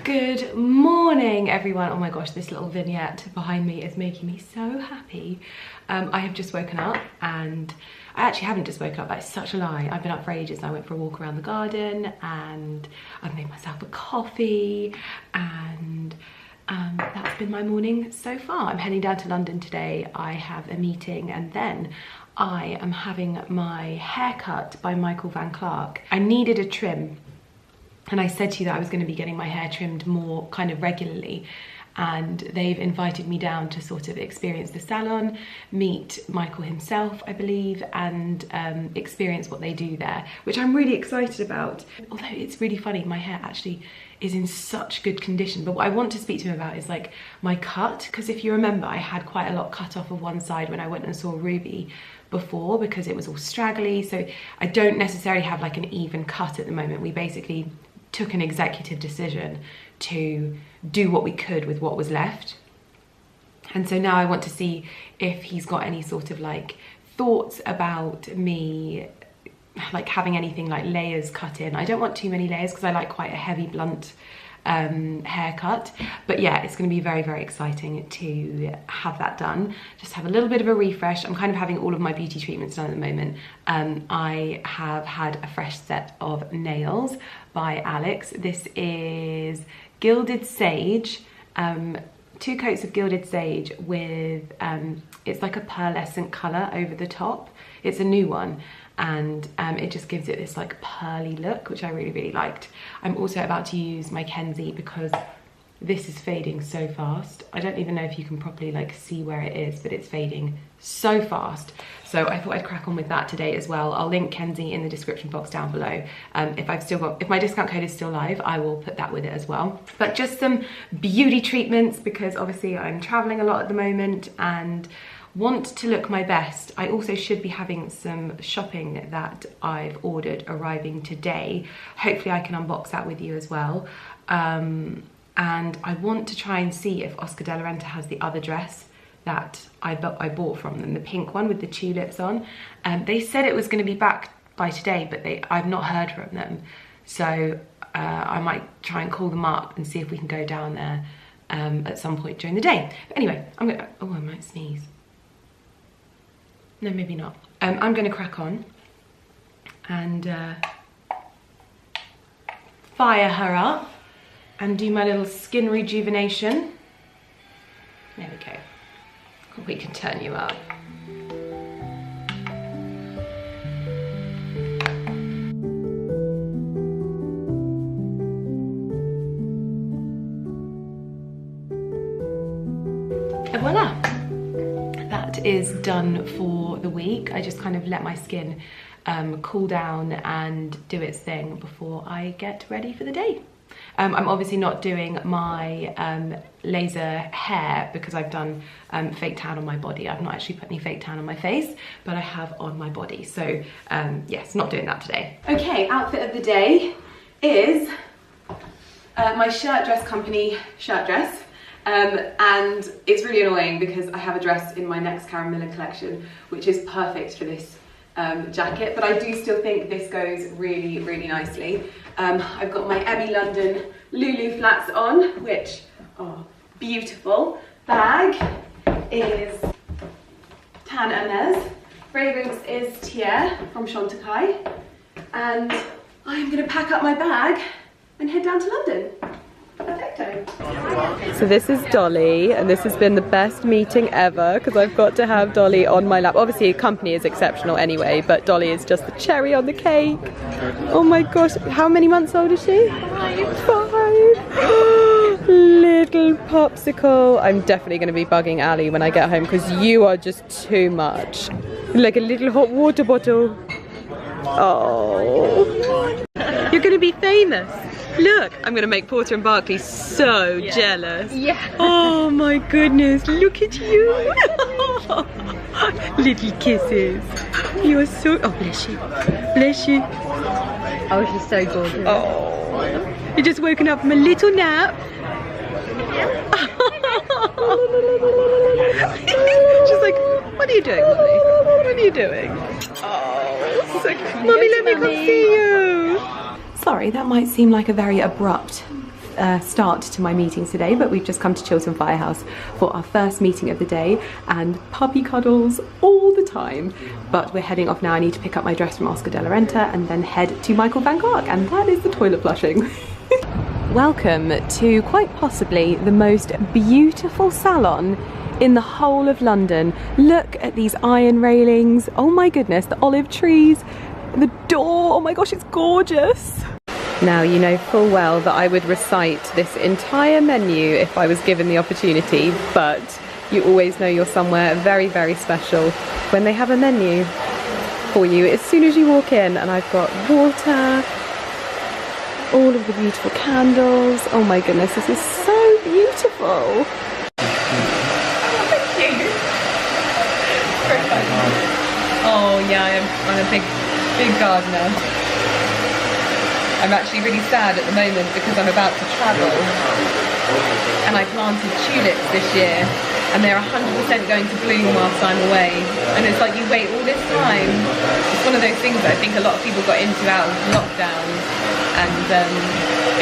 Good morning, everyone. Oh my gosh, this little vignette behind me is making me so happy. I have just woken up, and I actually haven't just woken up. That's such a lie. I've been up for ages. I went for a walk around the garden and I've made myself a coffee, and that's been my morning so far. I'm heading down to London today. I have a meeting and then I am having my hair cut by Michael van Clark. I needed a trim. And I said to you that I was going to be getting my hair trimmed more kind of regularly, and they've invited me down to sort of experience the salon, meet Michael himself, I believe, and experience what they do there, which I'm really excited about. Although it's really funny, my hair actually is in such good condition, but what I want to speak to him about is like my cut, because if you remember, I had quite a lot cut off of one side when I went and saw Ruby before because it was all straggly, so I don't necessarily have like an even cut at the moment. We basically took an executive decision to do what we could with what was left, and so now I want to see if he's got any sort of like thoughts about me like having anything like layers cut in. I don't want too many layers because I like quite a heavy blunt haircut, but yeah, it's going to be very, very exciting to have that done. Just have a little bit of a refresh. I'm kind of having all of my beauty treatments done at the moment. I have had a fresh set of nails by Alex. This is gilded sage, 2 coats of gilded sage with it's like a pearlescent color over the top. It's a new one, and it just gives it this like pearly look, which I really, really liked. I'm also about to use my Kenzie because this is fading so fast. I don't even know if you can properly like see where it is, but it's fading so fast. So I thought I'd crack on with that today as well. I'll link Kenzie in the description box down below. If my discount code is still live, I will put that with it as well. But just some beauty treatments because obviously I'm traveling a lot at the moment and want to look my best. I also should be having some shopping that I've ordered arriving today. Hopefully I can unbox that with you as well. And I want to try and see if Oscar de la Renta has the other dress that I bought from them, the pink one with the tulips on. They said it was going to be back by today, but I've not heard from them. So I might try and call them up and see if we can go down there at some point during the day. But anyway, I might sneeze. No, maybe not. I'm going to crack on and fire her up and do my little skin rejuvenation. There we go. We can turn you up. And voila! That is done for the week. I just kind of let my skin cool down and do its thing before I get ready for the day. I'm obviously not doing my laser hair because I've done fake tan on my body. I've not actually put any fake tan on my face, but I have on my body. So yes, not doing that today. Okay, outfit of the day is my shirt dress company shirt dress. And it's really annoying because I have a dress in my next Karen Millen collection, which is perfect for this jacket, but I do still think this goes really, really nicely. I've got my Abbey London Lulu flats on, which are beautiful. Bag is Tan Hermes. Fragrance is Tier from Chantecaille. And I'm gonna pack up my bag and head down to London. So this is Dolly, and this has been the best meeting ever because I've got to have Dolly on my lap. Obviously company is exceptional anyway, but Dolly is just the cherry on the cake. Oh my gosh, how many months old is she? 5. Little popsicle. I'm definitely going to be bugging Ali when I get home because you are just too much. Like a little hot water bottle. Oh, you're going to be famous. Look, I'm going to make Porter and Barkley so jealous. Yeah. Oh my goodness, look at you. Little kisses. You're so... Oh, bless you. Bless you. Oh, she's so gorgeous. Oh. You're just woken up from a little nap. She's like, what are you doing, Mummy? What are you doing? Oh, so cute. Mummy, let me come see you. Sorry, that might seem like a very abrupt start to my meetings today, but we've just come to Chiltern Firehouse for our first meeting of the day, and puppy cuddles all the time. But we're heading off now. I need to pick up my dress from Oscar de la Renta and then head to Michael van Gogh, and that is the toilet flushing. Welcome to quite possibly the most beautiful salon in the whole of London. Look at these iron railings. Oh my goodness, the olive trees, the door. Oh my gosh, it's gorgeous. Now, you know full well that I would recite this entire menu if I was given the opportunity, but you always know you're somewhere very, very special when they have a menu for you as soon as you walk in. And I've got water, all of the beautiful candles. Oh my goodness, this is so beautiful. Oh yeah, I'm a big gardener. I'm actually really sad at the moment because I'm about to travel, and I planted tulips this year, and they're 100% going to bloom whilst I'm away. And it's like you wait all this time. It's one of those things that I think a lot of people got into out of lockdown, and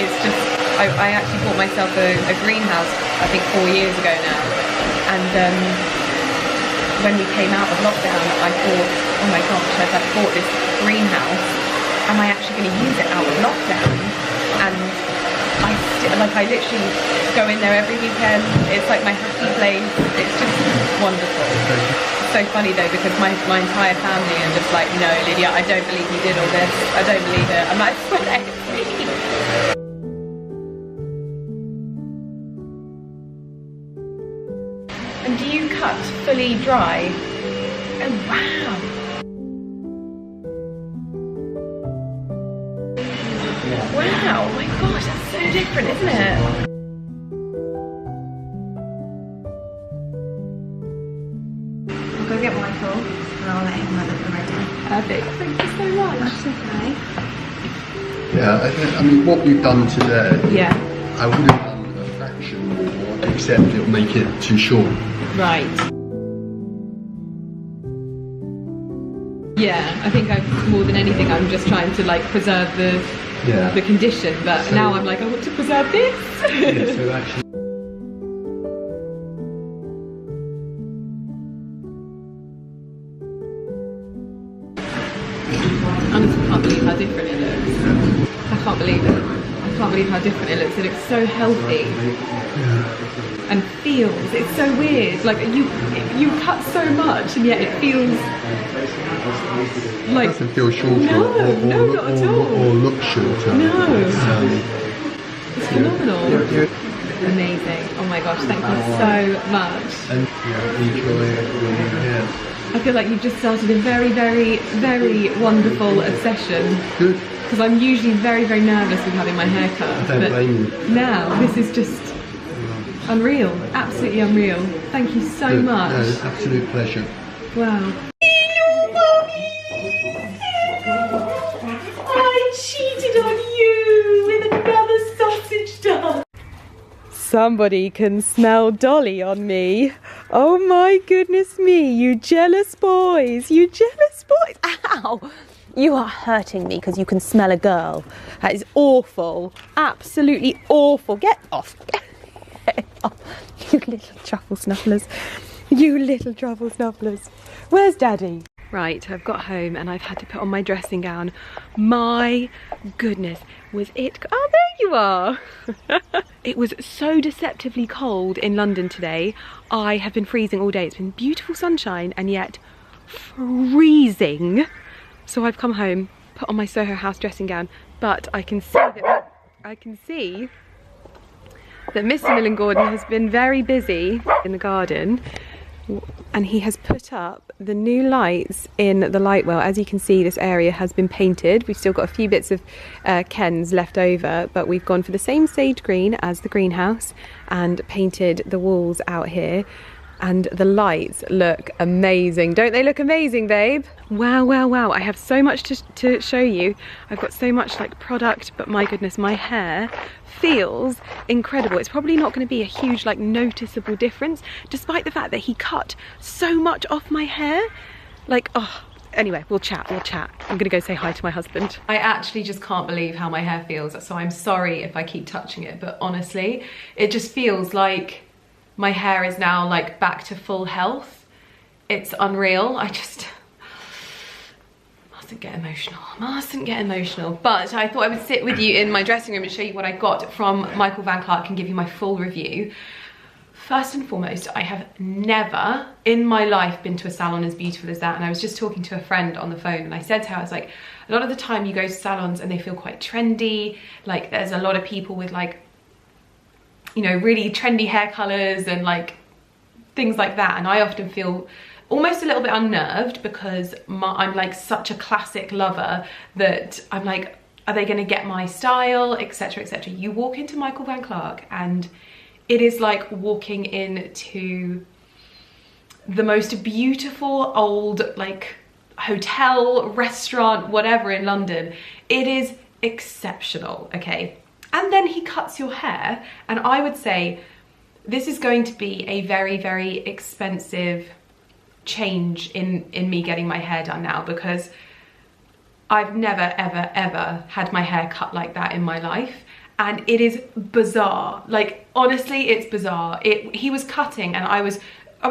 it's just, I actually bought myself a greenhouse I think 4 years ago now, and when we came out of lockdown, I thought, oh my gosh, I've bought this greenhouse. Am I actually going to use it out of lockdown? And I literally go in there every weekend. It's like my happy place. It's just wonderful. It's so funny though, because my entire family are just like, no, Lydia, I don't believe you did all this. I don't believe it. I'm like, I swear, it's me. And do you cut fully dry? Oh wow! Wow, oh my gosh, that's so different, isn't it? I'll go get Michael and I'll let him run them ready. Perfect, thank you so much. That's okay. Yeah, I mean, what we've done today, yeah, I wouldn't have done a fraction more, except it'll make it too short. Right. Yeah, I think more than anything, I'm just trying to like preserve the condition, but so, now I'm like, I want to preserve this. Yeah, so actually. I honestly can't believe how different it looks. I can't believe it. I can't believe how different it looks. It looks so healthy. And feels, it's so weird, like you cut so much and yet it feels like, it doesn't feel shorter no, not at all. Or look shorter. No, it's phenomenal. Amazing. Oh my gosh, thank you so much. And enjoy it when you're here. I feel like you've just started a very, very, very wonderful obsession. Good. Because I'm usually very, very nervous with having my hair cut. I don't blame you. Now this is just unreal, absolutely unreal. Thank you so much. No, it's an absolute pleasure. Wow. I cheated on you with another sausage dog. Somebody can smell Dolly on me. Oh my goodness me, you jealous boys, you jealous boys. Ow! You are hurting me because you can smell a girl. That is awful, absolutely awful. Get off. Oh, you little truffle snufflers. You little truffle snufflers. Where's Daddy? Right, I've got home and I've had to put on my dressing gown. My goodness, was it... Oh, there you are. It was so deceptively cold in London today. I have been freezing all day. It's been beautiful sunshine and yet freezing. So I've come home, put on my Soho House dressing gown, but I can see that Mr. Millen Gordon has been very busy in the garden, and he has put up the new lights in the light well. As you can see, this area has been painted. We've still got a few bits of Ken's left over, but we've gone for the same sage green as the greenhouse and painted the walls out here. And the lights look amazing. Don't they look amazing, babe? Wow, wow, wow. I have so much to show you. I've got so much like product, but my goodness, my hair feels incredible. It's probably not going to be a huge like noticeable difference, despite the fact that he cut so much off my hair. Like, oh, anyway, we'll chat. I'm gonna go say hi to my husband. I actually just can't believe how my hair feels, so I'm sorry if I keep touching it, but honestly, it just feels like my hair is now like back to full health. It's unreal. I just mustn't get emotional. But I thought I would sit with you in my dressing room and show you what I got from Michael van Clark and give you my full review. First and foremost, I have never in my life been to a salon as beautiful as that. And I was just talking to a friend on the phone and I said to her, I was like, a lot of the time you go to salons and they feel quite trendy. Like there's a lot of people with like, you know, really trendy hair colors and like things like that. And I often feel almost a little bit unnerved because I'm like such a classic lover that I'm like, are they gonna get my style, etc, etc. You walk into Michael van Clark and it is like walking into the most beautiful old like hotel, restaurant, whatever in London. It is exceptional, okay? And then he cuts your hair, and I would say this is going to be a very, very expensive change in me getting my hair done now, because I've never, ever, ever had my hair cut like that in my life. And it is bizarre. Like, honestly, it's bizarre. He was cutting and I was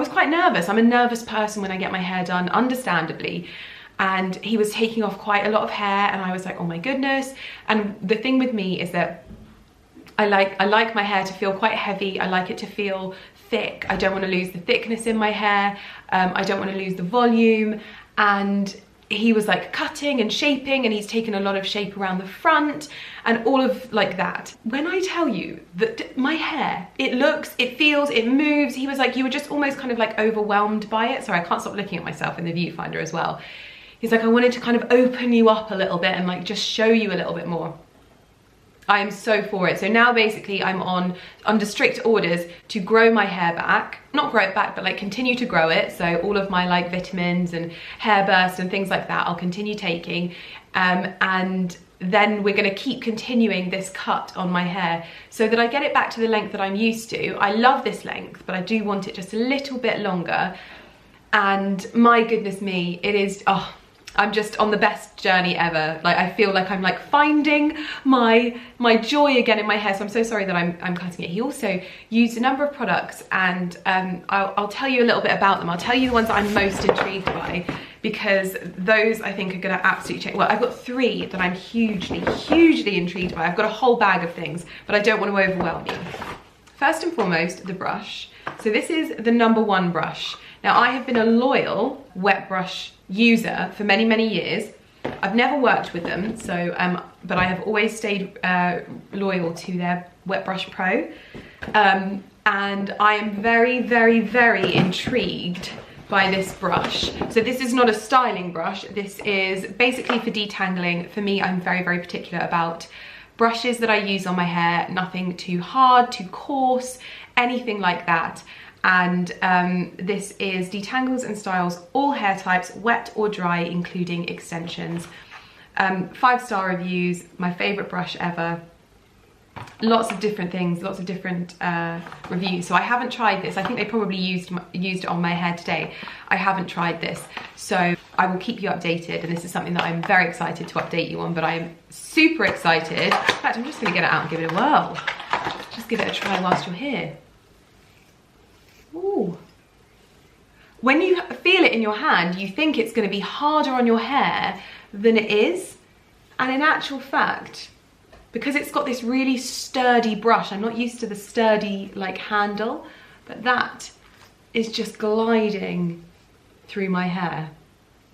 quite nervous. I'm a nervous person when I get my hair done, understandably. And he was taking off quite a lot of hair and I was like, oh my goodness. And the thing with me is that I like my hair to feel quite heavy. I like it to feel thick. I don't want to lose the thickness in my hair. I don't want to lose the volume. And he was like cutting and shaping, and he's taken a lot of shape around the front and all of like that. When I tell you that my hair, it looks, it feels, it moves, he was like, you were just almost kind of like overwhelmed by it. Sorry, I can't stop looking at myself in the viewfinder as well. He's like, I wanted to kind of open you up a little bit and like just show you a little bit more. I am so for it. So now basically I'm under strict orders to grow my hair back. Not grow it back, but like continue to grow it. So all of my like vitamins and hair burst and things like that, I'll continue taking. And then we're gonna keep continuing this cut on my hair so that I get it back to the length that I'm used to. I love this length, but I do want it just a little bit longer. And my goodness me, it is, oh, I'm just on the best journey ever. Like, I feel like I'm like finding my joy again in my hair. So I'm so sorry that I'm cutting it. He also used a number of products, and I'll tell you a little bit about them. I'll tell you the ones that I'm most intrigued by, because those I think are gonna absolutely change. Well, I've got 3 that I'm hugely intrigued by. I've got a whole bag of things, but I don't want to overwhelm you. First and foremost, the brush. So this is the #1 brush. Now, I have been a loyal wet brush user for many, many years. I've never worked with them, so but I have always stayed loyal to their Wet Brush Pro. And I am very, very, very intrigued by this brush. So this is not a styling brush. This is basically for detangling. For me, I'm very, very particular about brushes that I use on my hair. Nothing too hard, too coarse, anything like that. And this is detangles and styles all hair types, wet or dry, including extensions. 5-star reviews, my favorite brush ever. Lots of different things, lots of different reviews. So I haven't tried this. I think they probably used it on my hair today. I haven't tried this. So I will keep you updated, and this is something that I'm very excited to update you on, but I'm super excited. In fact, I'm just gonna get it out and give it a whirl. Just give it a try whilst you're here. Ooh. When you feel it in your hand, you think it's going to be harder on your hair than it is. And in actual fact, because it's got this really sturdy brush, I'm not used to the sturdy like handle, but that is just gliding through my hair.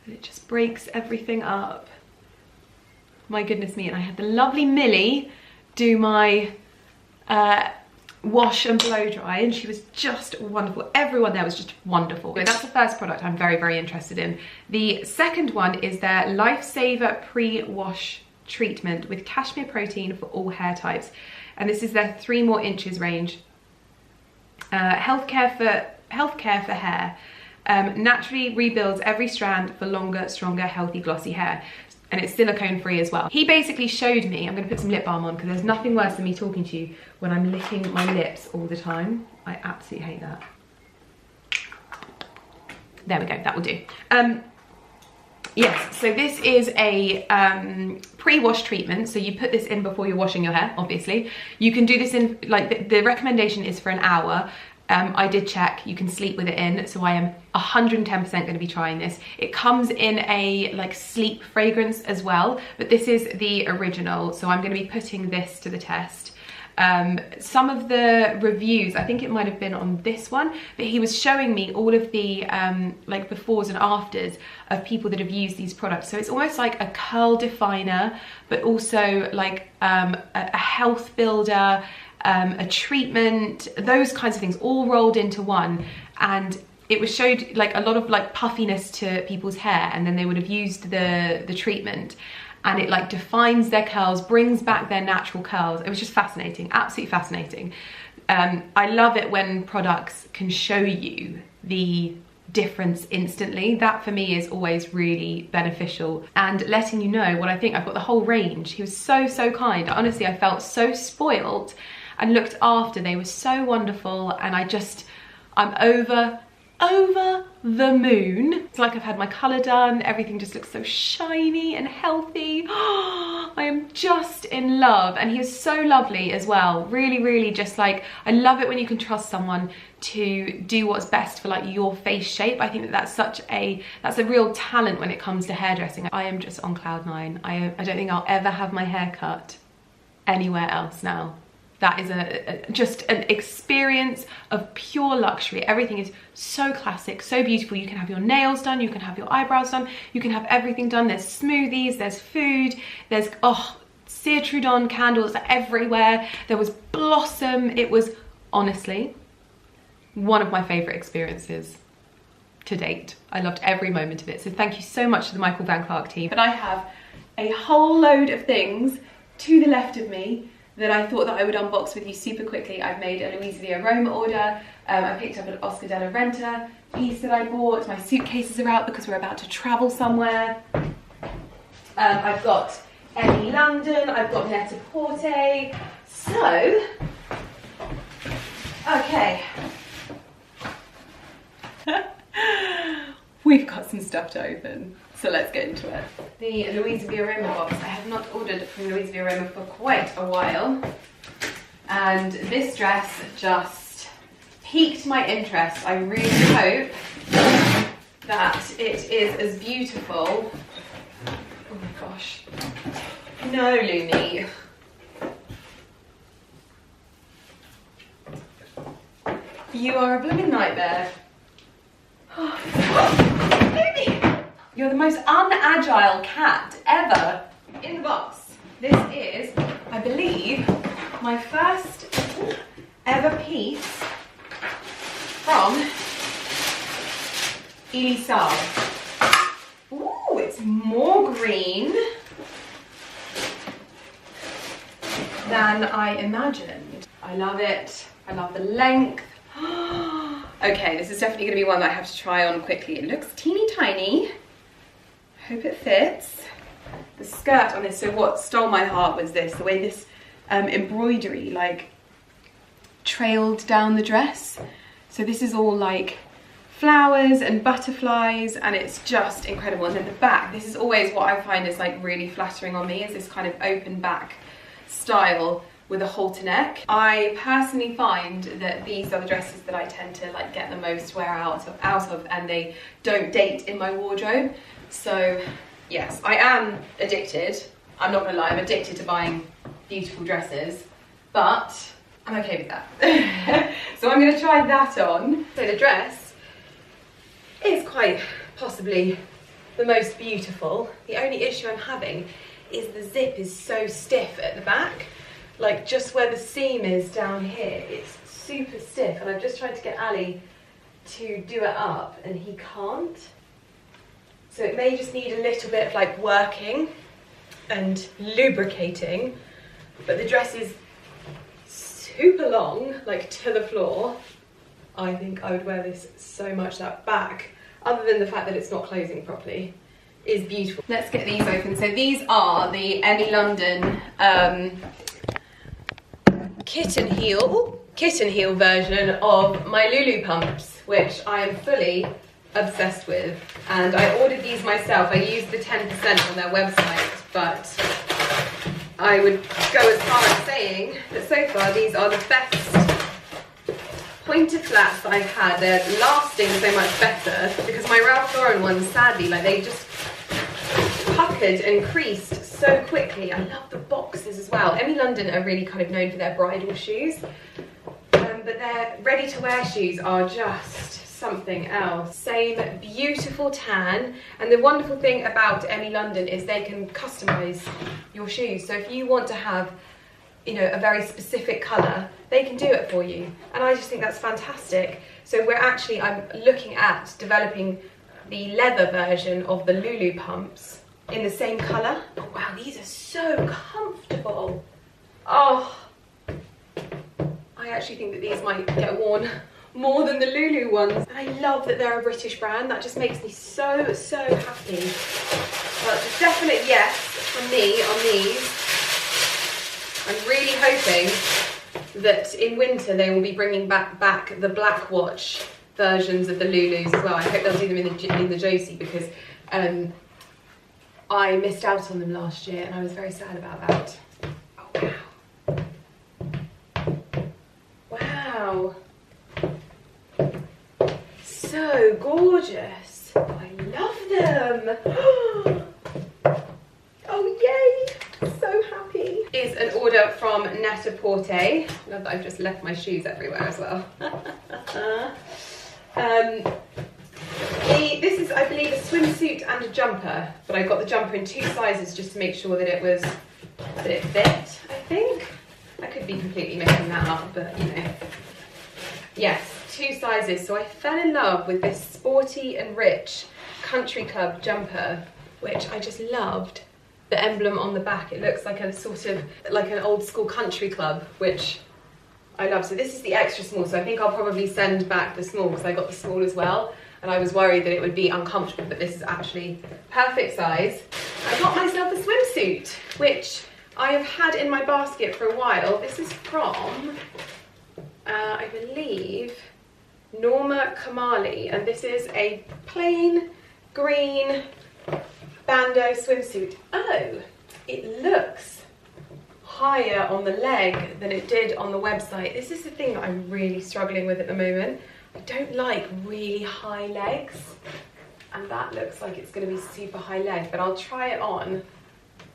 It just breaks everything up. My goodness me. And I had the lovely Millie do my wash and blow dry, and she was just wonderful. Everyone there was just wonderful. So that's the first product I'm very, very interested in. The second one is their Lifesaver Pre-Wash Treatment with Cashmere Protein for all hair types. And this is their 3 More Inches range. Healthcare for hair. Naturally rebuilds every strand for longer, stronger, healthy, glossy hair. And it's silicone free as well. He basically showed me, I'm gonna put some lip balm on because there's nothing worse than me talking to you when I'm licking my lips all the time. I absolutely hate that. There we go, that will do. Yes, so this is a pre-wash treatment. So you put this in before you're washing your hair, obviously. You can do this in, like, the recommendation is for an hour. I did check, you can sleep with it in, so I am 110% going to be trying this. It comes in a like sleep fragrance as well, but this is the original, so I'm going to be putting this to the test. Some of the reviews, I think it might have been on this one, but he was showing me all of the like befores and afters of people that have used these products. So it's almost like a curl definer, but also like a health builder, a treatment, those kinds of things all rolled into one. And it was showed like a lot of like puffiness to people's hair, and then they would have used the treatment, and it like defines their curls, brings back their natural curls. It was just fascinating, absolutely fascinating. I love it when products can show you the difference instantly. That for me is always really beneficial, and letting you know what I think. I've got the whole range. He was so kind. Honestly, I felt so spoiled and looked after. They were so wonderful, and I'm over the moon. It's like I've had my colour done, everything just looks so shiny and healthy. I am just in love, and he was so lovely as well. Really just like, I love it when you can trust someone to do what's best for like your face shape. I think that's a real talent when it comes to hairdressing. I am just on cloud nine. I don't think I'll ever have my hair cut anywhere else now. That is just an experience of pure luxury. Everything is so classic, so beautiful. You can have your nails done, you can have your eyebrows done, you can have everything done. There's smoothies, there's food, there's, Cire Trudon candles everywhere. There was blossom. It was honestly one of my favorite experiences to date. I loved every moment of it. So thank you so much to the Michael Van Clark team. But I have a whole load of things to the left of me that I thought that I would unbox with you super quickly. I've made a Louise V. Aroma order. I picked up an Oscar de la Renta piece that I bought. My suitcases are out because we're about to travel somewhere. I've got Emmy London, I've got Net-a-Porter. So, okay. We've got some stuff to open. So let's get into it. The Louise V. Aroma box. I have not ordered from Louise V. Aroma for quite a while. And this dress just piqued my interest. I really hope that it is as beautiful. Oh my gosh. No, Lumi. You are a blooming nightmare. Lumi! You're the most unagile cat ever. In the box, this is, I believe, my first ever piece from Elise. Ooh, it's more green than I imagined. I love it. I love the length. Okay, this is definitely going to be one that I have to try on quickly. It looks teeny tiny. Hope it fits. The skirt on this, so what stole my heart was this, the way this embroidery like trailed down the dress. So this is all like flowers and butterflies, and it's just incredible. And then the back, this is always what I find is like really flattering on me, is this kind of open back style with a halter neck. I personally find that these are the dresses that I tend to like get the most wear out of, and they don't date in my wardrobe. So yes, I am addicted. I'm not gonna lie, I'm addicted to buying beautiful dresses, but I'm okay with that. So I'm gonna try that on. So the dress is quite possibly the most beautiful. The only issue I'm having is the zip is so stiff at the back. Like just where the seam is down here, it's super stiff, and I've just tried to get Ali to do it up and he can't. So it may just need a little bit of like working and lubricating, but the dress is super long, like to the floor. I think I would wear this so much. That back, other than the fact that it's not closing properly, is beautiful. Let's get these open. So these are the Emmy London kitten heel version of my Lulu pumps, which I am fully obsessed with, and I ordered these myself. I used the 10% on their website, but I would go as far as saying that so far these are the best pointed flats that I've had. They're lasting so much better, because my Ralph Lauren ones, sadly, like they just puckered and creased so quickly. I love the boxes as well. Emmy London are really kind of known for their bridal shoes, but their ready-to-wear shoes are just something else. Same beautiful tan, and the wonderful thing about Emmy London is they can customize your shoes. So if you want to have, you know, a very specific colour, they can do it for you, and I just think that's fantastic. So I'm looking at developing the leather version of the Lulu pumps in the same colour. Oh wow, these are so comfortable. Oh, I actually think that these might get worn more than the Lulu ones. And I love that they're a British brand. That just makes me so, so happy. Well, it's a definite yes from me on these. I'm really hoping that in winter they will be bringing back the Black Watch versions of the Lulus as well. I hope they'll do them in the Josie, because I missed out on them last year and I was very sad about that. Oh wow. Wow. So gorgeous. I love them. Oh yay. So happy. Is an order from Net-a-Porter. Love that I've just left my shoes everywhere as well. This is, I believe, a swimsuit and a jumper, but I got the jumper in 2 sizes just to make sure that it fit, I think. I could be completely making that up, but you know. Yes, 2 sizes. So I fell in love with this sporty and rich country club jumper, which I just loved. The emblem on the back, it looks like a sort of like an old school country club, which I love. So this is the extra small, so I think I'll probably send back the small, because I got the small as well, and I was worried that it would be uncomfortable, but this is actually perfect size. I got myself a swimsuit, which I have had in my basket for a while. This is from, I believe, Norma Kamali, and this is a plain green bandeau swimsuit. Oh, it looks higher on the leg than it did on the website. This is the thing that I'm really struggling with at the moment. I don't like really high legs, and that looks like it's going to be super high leg, but I'll try it on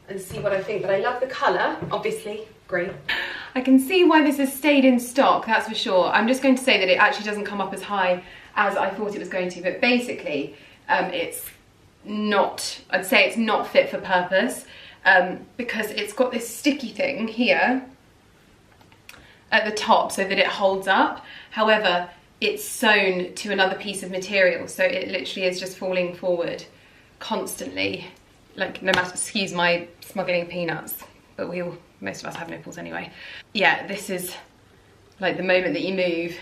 and see what I think. But I love the colour, obviously, great. I can see why this has stayed in stock, that's for sure. I'm just going to say that it actually doesn't come up as high as I thought it was going to, but basically it's not, I'd say it's not fit for purpose, because it's got this sticky thing here at the top so that it holds up. However, it's sewn to another piece of material, so it literally is just falling forward constantly, like no matter, excuse my smuggling peanuts, but most of us have nipples anyway. Yeah, this is like the moment that you move,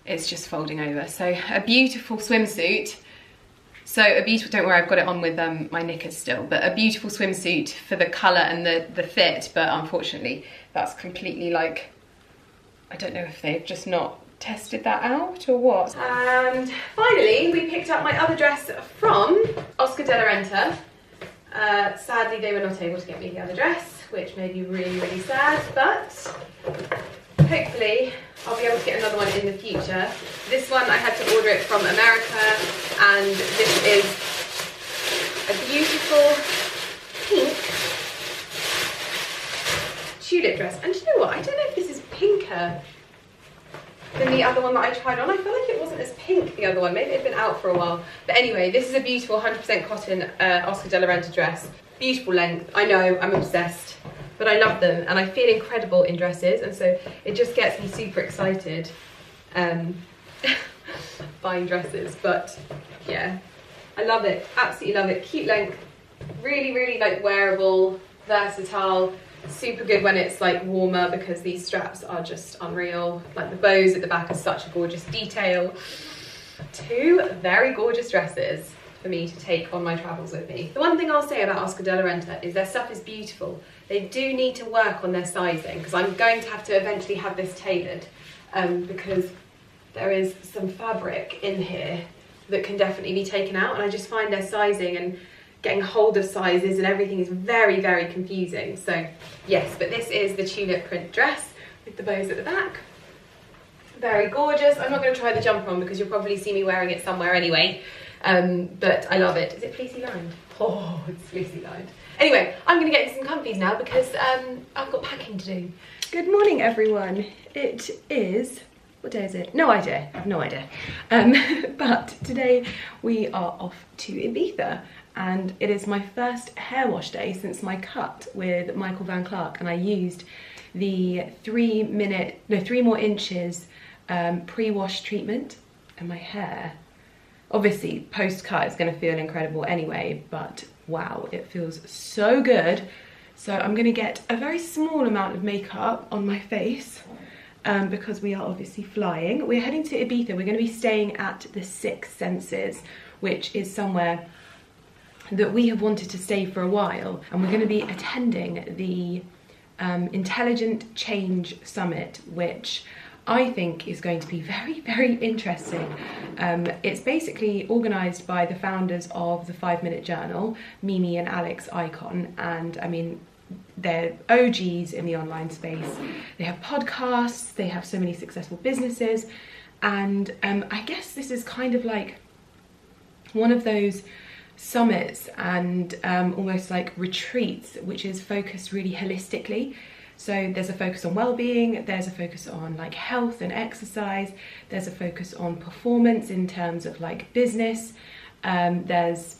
it's just folding over. So a beautiful swimsuit. So a beautiful, don't worry, I've got it on with my knickers still, but a beautiful swimsuit for the colour and the fit, but unfortunately that's completely like, I don't know if they've just not tested that out or what. And finally, we picked up my other dress from Oscar de la Renta. Sadly, they were not able to get me the other dress, which made me really, really sad, but hopefully I'll be able to get another one in the future. This one, I had to order it from America, and this is a beautiful pink tulip dress. And do you know what? I don't know if this is pinker than the other one that I tried on. I feel like it wasn't as pink, the other one. Maybe it had been out for a while. But anyway, this is a beautiful 100% cotton Oscar de la Renta dress. Beautiful length. I know, I'm obsessed, but I love them, and I feel incredible in dresses, and so it just gets me super excited buying dresses. But yeah, I love it, absolutely love it. Cute length, really, really like wearable, versatile, super good when it's like warmer, because these straps are just unreal. Like the bows at the back are such a gorgeous detail. 2 very gorgeous dresses for me to take on my travels with me. The one thing I'll say about Oscar de la Renta is their stuff is beautiful. They do need to work on their sizing, because I'm going to have to eventually have this tailored, because there is some fabric in here that can definitely be taken out, and I just find their sizing and getting hold of sizes and everything is very, very confusing. So yes, but this is the tulip print dress with the bows at the back. Very gorgeous. I'm not going to try the jumper on because you'll probably see me wearing it somewhere anyway, but I love it. Is it fleecy lined? Oh, it's fleecy lined. Anyway, I'm going to get into some comfies now because I've got packing to do. Good morning, everyone. It is, what day is it? No idea. I have no idea. But today we are off to Ibiza, and it is my first hair wash day since my cut with Michael Van Clark, and I used the 3 more inches pre-wash treatment, and my hair, obviously post-cut, is going to feel incredible anyway, but wow, it feels so good. So I'm going to get a very small amount of makeup on my face because we are obviously flying. We're heading to Ibiza. We're going to be staying at the Six Senses, which is somewhere that we have wanted to stay for a while, and we're going to be attending the Intelligent Change Summit, which I think is going to be very, very interesting. It's basically organised by the founders of the 5 Minute Journal, Mimi and Alex Icon, and I mean, they're OGs in the online space. They have podcasts, they have so many successful businesses, and I guess this is kind of like one of those summits and almost like retreats, which is focused really holistically. So there's a focus on well-being, there's a focus on like health and exercise, there's a focus on performance in terms of like business, there's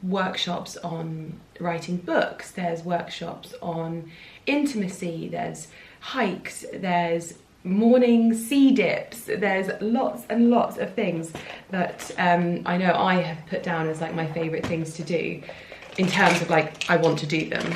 workshops on writing books, there's workshops on intimacy, there's hikes, there's morning sea dips, there's lots and lots of things that I know I have put down as like my favourite things to do in terms of like I want to do them.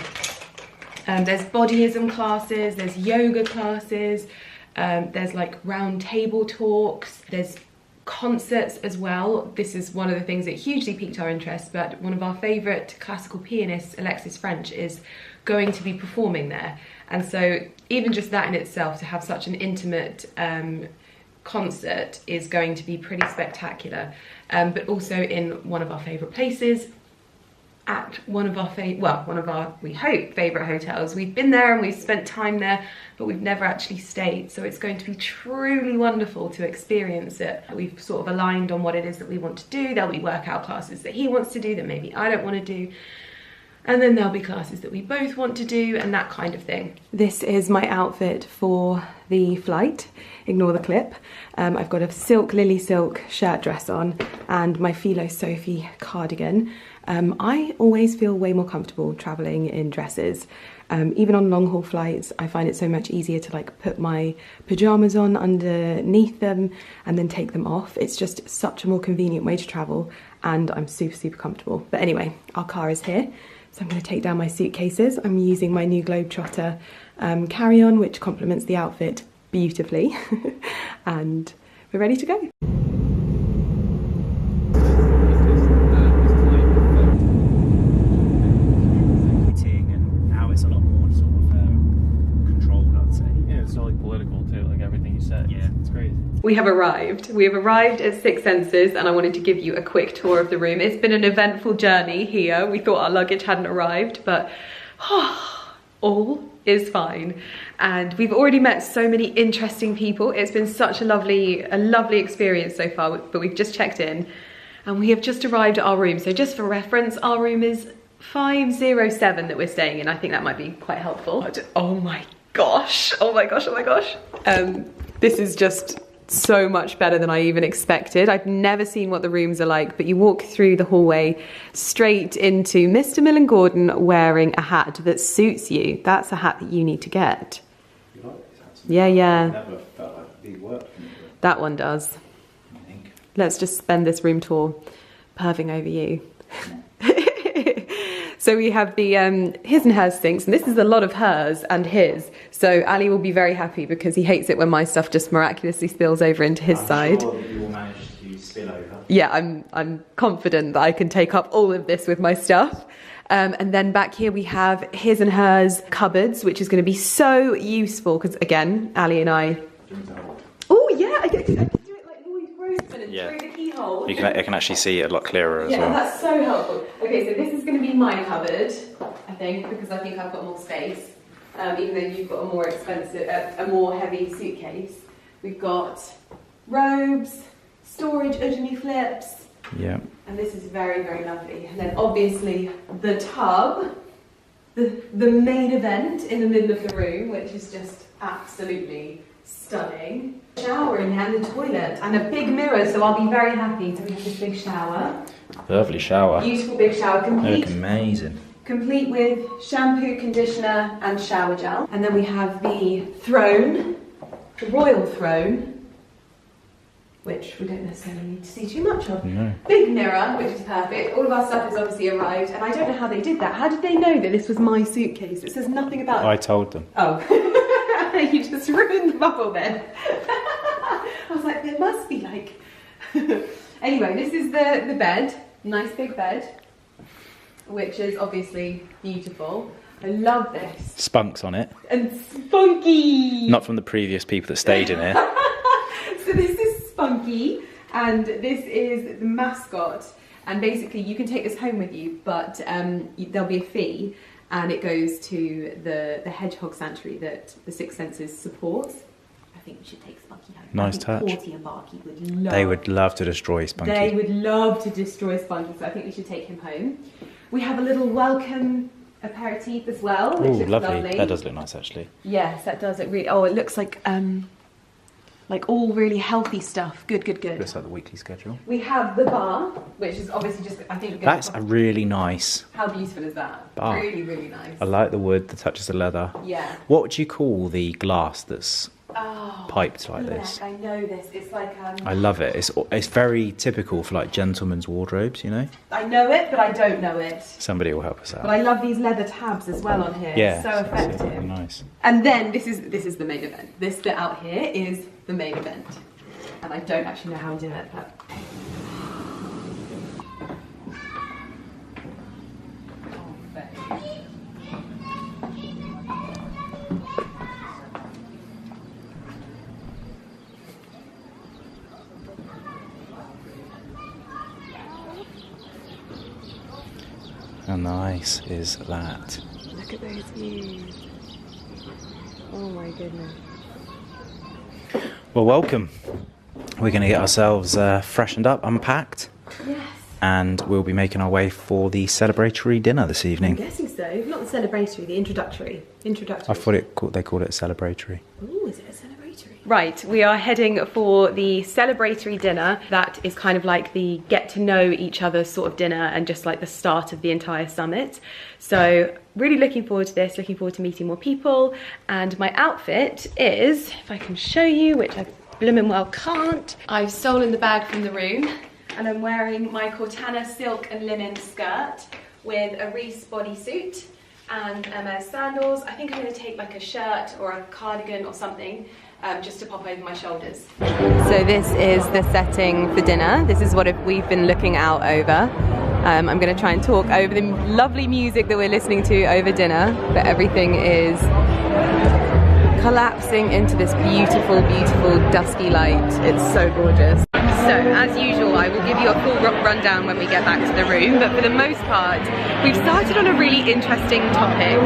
There's bodyism classes, there's yoga classes, there's like round table talks, there's concerts as well. This is one of the things that hugely piqued our interest, but one of our favourite classical pianists, Alexis French, is going to be performing there. And so even just that in itself, to have such an intimate concert, is going to be pretty spectacular. But also in one of our favourite places, at one of our, we hope, favourite hotels. We've been there and we've spent time there, but we've never actually stayed. So it's going to be truly wonderful to experience it. We've sort of aligned on what it is that we want to do. There'll be workout classes that he wants to do that maybe I don't want to do. And then there'll be classes that we both want to do and that kind of thing. This is my outfit for the flight. Ignore the clip. I've got a lily silk shirt dress on and my Philo Sophie cardigan. I always feel way more comfortable traveling in dresses. Even on long haul flights, I find it so much easier to like put my pajamas on underneath them and then take them off. It's just such a more convenient way to travel, and I'm super, super comfortable. But anyway, our car is here. So I'm going to take down my suitcases. I'm using my new Globetrotter carry-on, which complements the outfit beautifully. And we're ready to go. And now it's a lot more sort of controlled, I'd say. Yeah, it's solely political too, like everything you said. Yeah. It's crazy. We have arrived. We have arrived at Six Senses, and I wanted to give you a quick tour of the room. It's been an eventful journey here. We thought our luggage hadn't arrived, but all is fine. And we've already met so many interesting people. It's been such a lovely experience so far, but we've just checked in and we have just arrived at our room. So just for reference, our room is 507 that we're staying in. I think that might be quite helpful. Oh my gosh, oh my gosh, oh my gosh. This is just so much better than I even expected. I've never seen what the rooms are like, but you walk through the hallway straight into Mr. Millen Gordon wearing a hat that suits you. That's a hat that you need to get. You like these hats? Yeah, yeah. Never felt like big work for me. That one does. I think. Let's just spend this room tour perving over you. So we have the his and hers sinks, and this is a lot of hers and his. So Ali will be very happy because he hates it when my stuff just miraculously spills over into his side. Sure that you will manage to spill over. Yeah, I'm confident that I can take up all of this with my stuff. And then back here we have his and hers cupboards, which is going to be so useful because, again, Ali and I... Oh yeah, I can do it like Lloyd Grossman and through the keyhole. I can actually see it a lot clearer as yeah, well. that's so helpful. Okay, so this is going to be my cupboard, I think, because I think I've got more space. Even though you've got a more expensive, a more heavy suitcase. We've got robes, storage underneath flips. Yeah. And this is very, very lovely. And then obviously the tub, the main event in the middle of the room, which is just absolutely stunning. Shower in here and the toilet and a big mirror, so I'll be very happy to have this big shower. Lovely shower. Beautiful big shower, They look amazing. complete with shampoo, conditioner and shower gel. And then we have the throne, the royal throne, which we don't necessarily need to see too much of. No. Big mirror, which is perfect. All of our stuff has obviously arrived, and I don't know how they did that. How did they know that this was my suitcase? It says nothing about... I told them. Oh. You just ruined the bubble then. I was like, there must be like... Anyway, this is the bed. Nice big bed, which is obviously beautiful. I love this. Spunks on it. And spunky! Not from the previous people that stayed in here. So this is Spunky, and this is the mascot. And basically, you can take this home with you, but there'll be a fee, and it goes to the hedgehog sanctuary that the Sixth Senses supports. I think we should take Spunky home. Nice I think touch. Porty and Barky would love. They would love to destroy Spunky. They would love to destroy Spunky, so I think we should take him home. We have a little welcome aperitif as well, which Ooh, is lovely. That does look nice, actually. Yes, that does. It really. Oh, it looks like all really healthy stuff. Good, good, good. Looks like the weekly schedule. We have the bar, which is obviously just, I think... That's a really nice How beautiful is that? bar. Really, really nice. I like the wood, the touches of leather. Yeah. What would you call the glass that's Oh, piped like look, this? I know this. It's like... I love it. It's very typical for like gentlemen's wardrobes, you know? I know it, but I don't know it. Somebody will help us out. But I love these leather tabs as well on here. Yeah, So it's effective. really nice. And then this is the main event. This bit out here is the main event. And I don't actually know how to do it, but... How nice is that? Look at those views. Oh my goodness. Well, welcome. We're going to get ourselves freshened up, unpacked, Yes. and we'll be making our way for the celebratory dinner this I'm evening. guessing so. Not the celebratory, the introductory. I thought they called it a celebratory. Ooh, is it a celebratory? Right, we are heading for the celebratory dinner. That is kind of like the get to know each other sort of dinner and just like the start of the entire summit. So really looking forward to this, looking forward to meeting more people. And my outfit is, if I can show you, which I blooming well can't. I've stolen the bag from the room and I'm wearing my Cortana silk and linen skirt with a Reese bodysuit and Hermes sandals. I think I'm going to take like a shirt or a cardigan or something just to pop over my shoulders. So this is the setting for dinner. This is what we've been looking out over. I'm going to try and talk over the lovely music that we're listening to over dinner, but everything is collapsing into this beautiful, beautiful dusky light. It's so gorgeous. So, as usual, I will give you a full rundown when we get back to the room, but for the most part, we've started on a really interesting topic.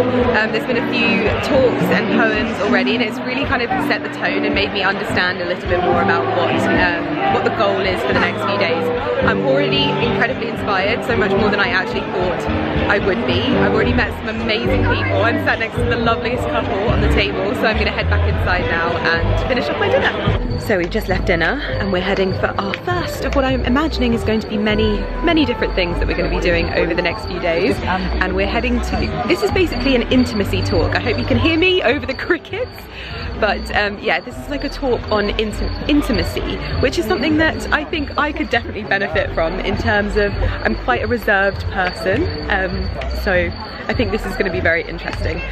There's been a few talks and poems already, and it's really kind of set the tone and made me understand a little bit more about what the goal is for the next few days. I'm already incredibly inspired, so much more than I actually thought I would be. I've already met some amazing people. I'm sat next to the loveliest couple on the table, so I'm going to head back inside now and finish off my dinner. So we've just left dinner and we're heading for our first of what I'm imagining is going to be many different things that we're going to be doing over the next few days. And we're heading to, this is basically an intimacy talk. I hope you can hear me over the crickets. But yeah, this is like a talk on intimacy, which is something that I think I could definitely benefit from in terms of I'm quite a reserved person. So I think this is going to be very interesting.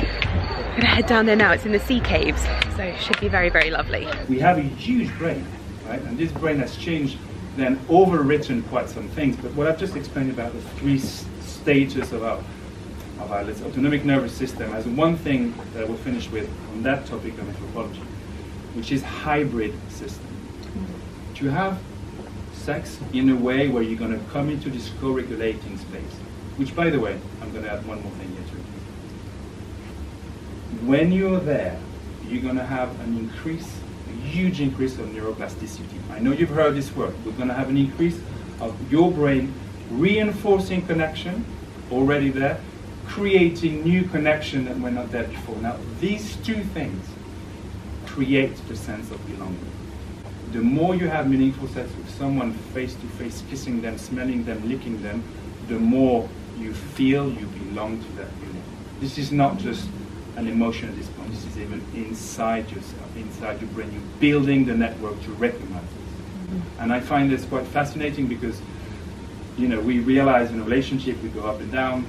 I'm gonna head down there now. It's in the sea caves, so it should be very, very lovely. We have a huge brain, right? And this brain has changed, then overwritten quite some things. But what I've just explained about the three stages of our autonomic nervous system as one thing that we'll finish with on that topic of anthropology, which is hybrid system. You have sex in a way where you're going to come into this co-regulating space. Which, by the way, I'm going to add one more thing here to it. When you're there, you're going to have an increase, a huge increase of neuroplasticity. I know you've heard this word. We're going to have an increase of your brain reinforcing connection, already there, creating new connection that were not there before. Now, these two things create the sense of belonging. The more you have meaningful sex with someone face to face, kissing them, smelling them, licking them, the more you feel you belong to that unit. This is not just an emotion at this point, this is even inside yourself, inside your brain. You're building the network to recognize this. And I find this quite fascinating because, you know, we realize in a relationship we go up and down,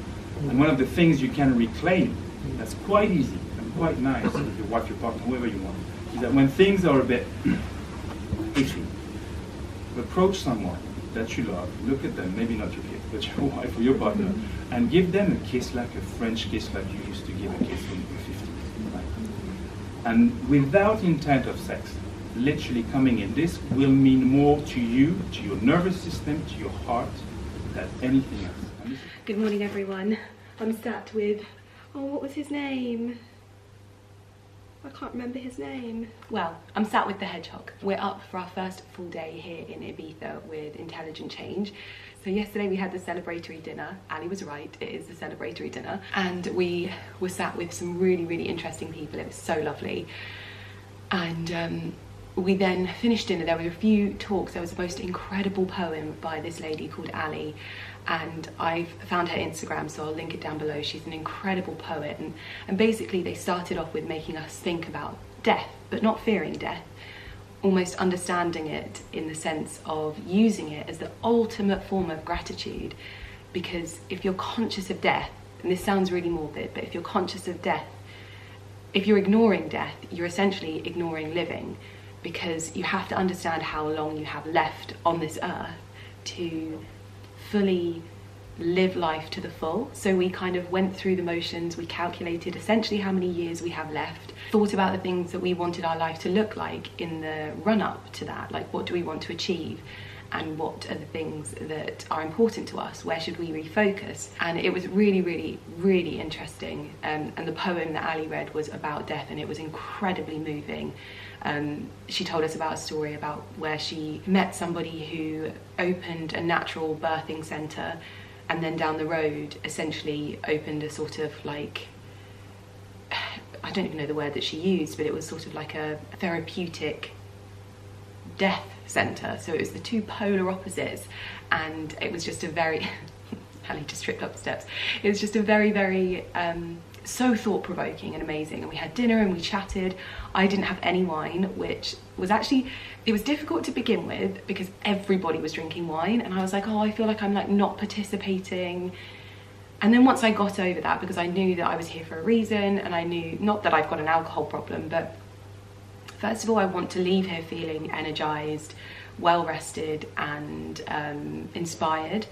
and one of the things you can reclaim that's quite easy and quite nice with your wife, your partner, whoever you want, is that when things are a bit iffy, approach someone that you love, look at them, maybe not your kid, but your wife or your partner, and give them a kiss like a French kiss, like you used to give a kiss when you were 50. Right? And without intent of sex, literally coming in, this will mean more to you, to your nervous system, to your heart, than anything else. Good morning, everyone. I'm sat with, oh, what was his name? I can't remember his name. Well, I'm sat with the hedgehog. We're up for our first full day here in Ibiza with Intelligent Change. So yesterday we had the celebratory dinner. Ali was right, it is the celebratory dinner. And we were sat with some really, really interesting people. It was so lovely. And we then finished dinner. There were a few talks. There was the most incredible poem by this lady called Ali. And I've found her Instagram, so I'll link it down below. She's an incredible poet, and basically they started off with making us think about death, but not fearing death, almost understanding it in the sense of using it as the ultimate form of gratitude. Because if you're conscious of death, and this sounds really morbid, but if you're conscious of death, if you're ignoring death, you're essentially ignoring living, because you have to understand how long you have left on this earth to fully live life to the full. So we kind of went through the motions, we calculated essentially how many years we have left, thought about the things that we wanted our life to look like in the run-up to that, like what do we want to achieve, and what are the things that are important to us, where should we refocus. And it was really, really, really interesting. And the poem that Ali read was about death, and it was incredibly moving. She told us about a story about where she met somebody who opened a natural birthing centre, and then down the road essentially opened a sort of like, I don't even know the word that she used, but it was sort of like a therapeutic death centre. So it was the two polar opposites, and it was just a very Ali just tripped up the steps. It was just a very, very so thought-provoking and amazing. And we had dinner and we chatted. I didn't have any wine, which was actually, it was difficult to begin with because everybody was drinking wine, and I was like, oh, I feel like I'm like not participating. And then once I got over that, because I knew that I was here for a reason, and I knew, not that I've got an alcohol problem, but first of all, I want to leave here feeling energized, well rested, and inspired.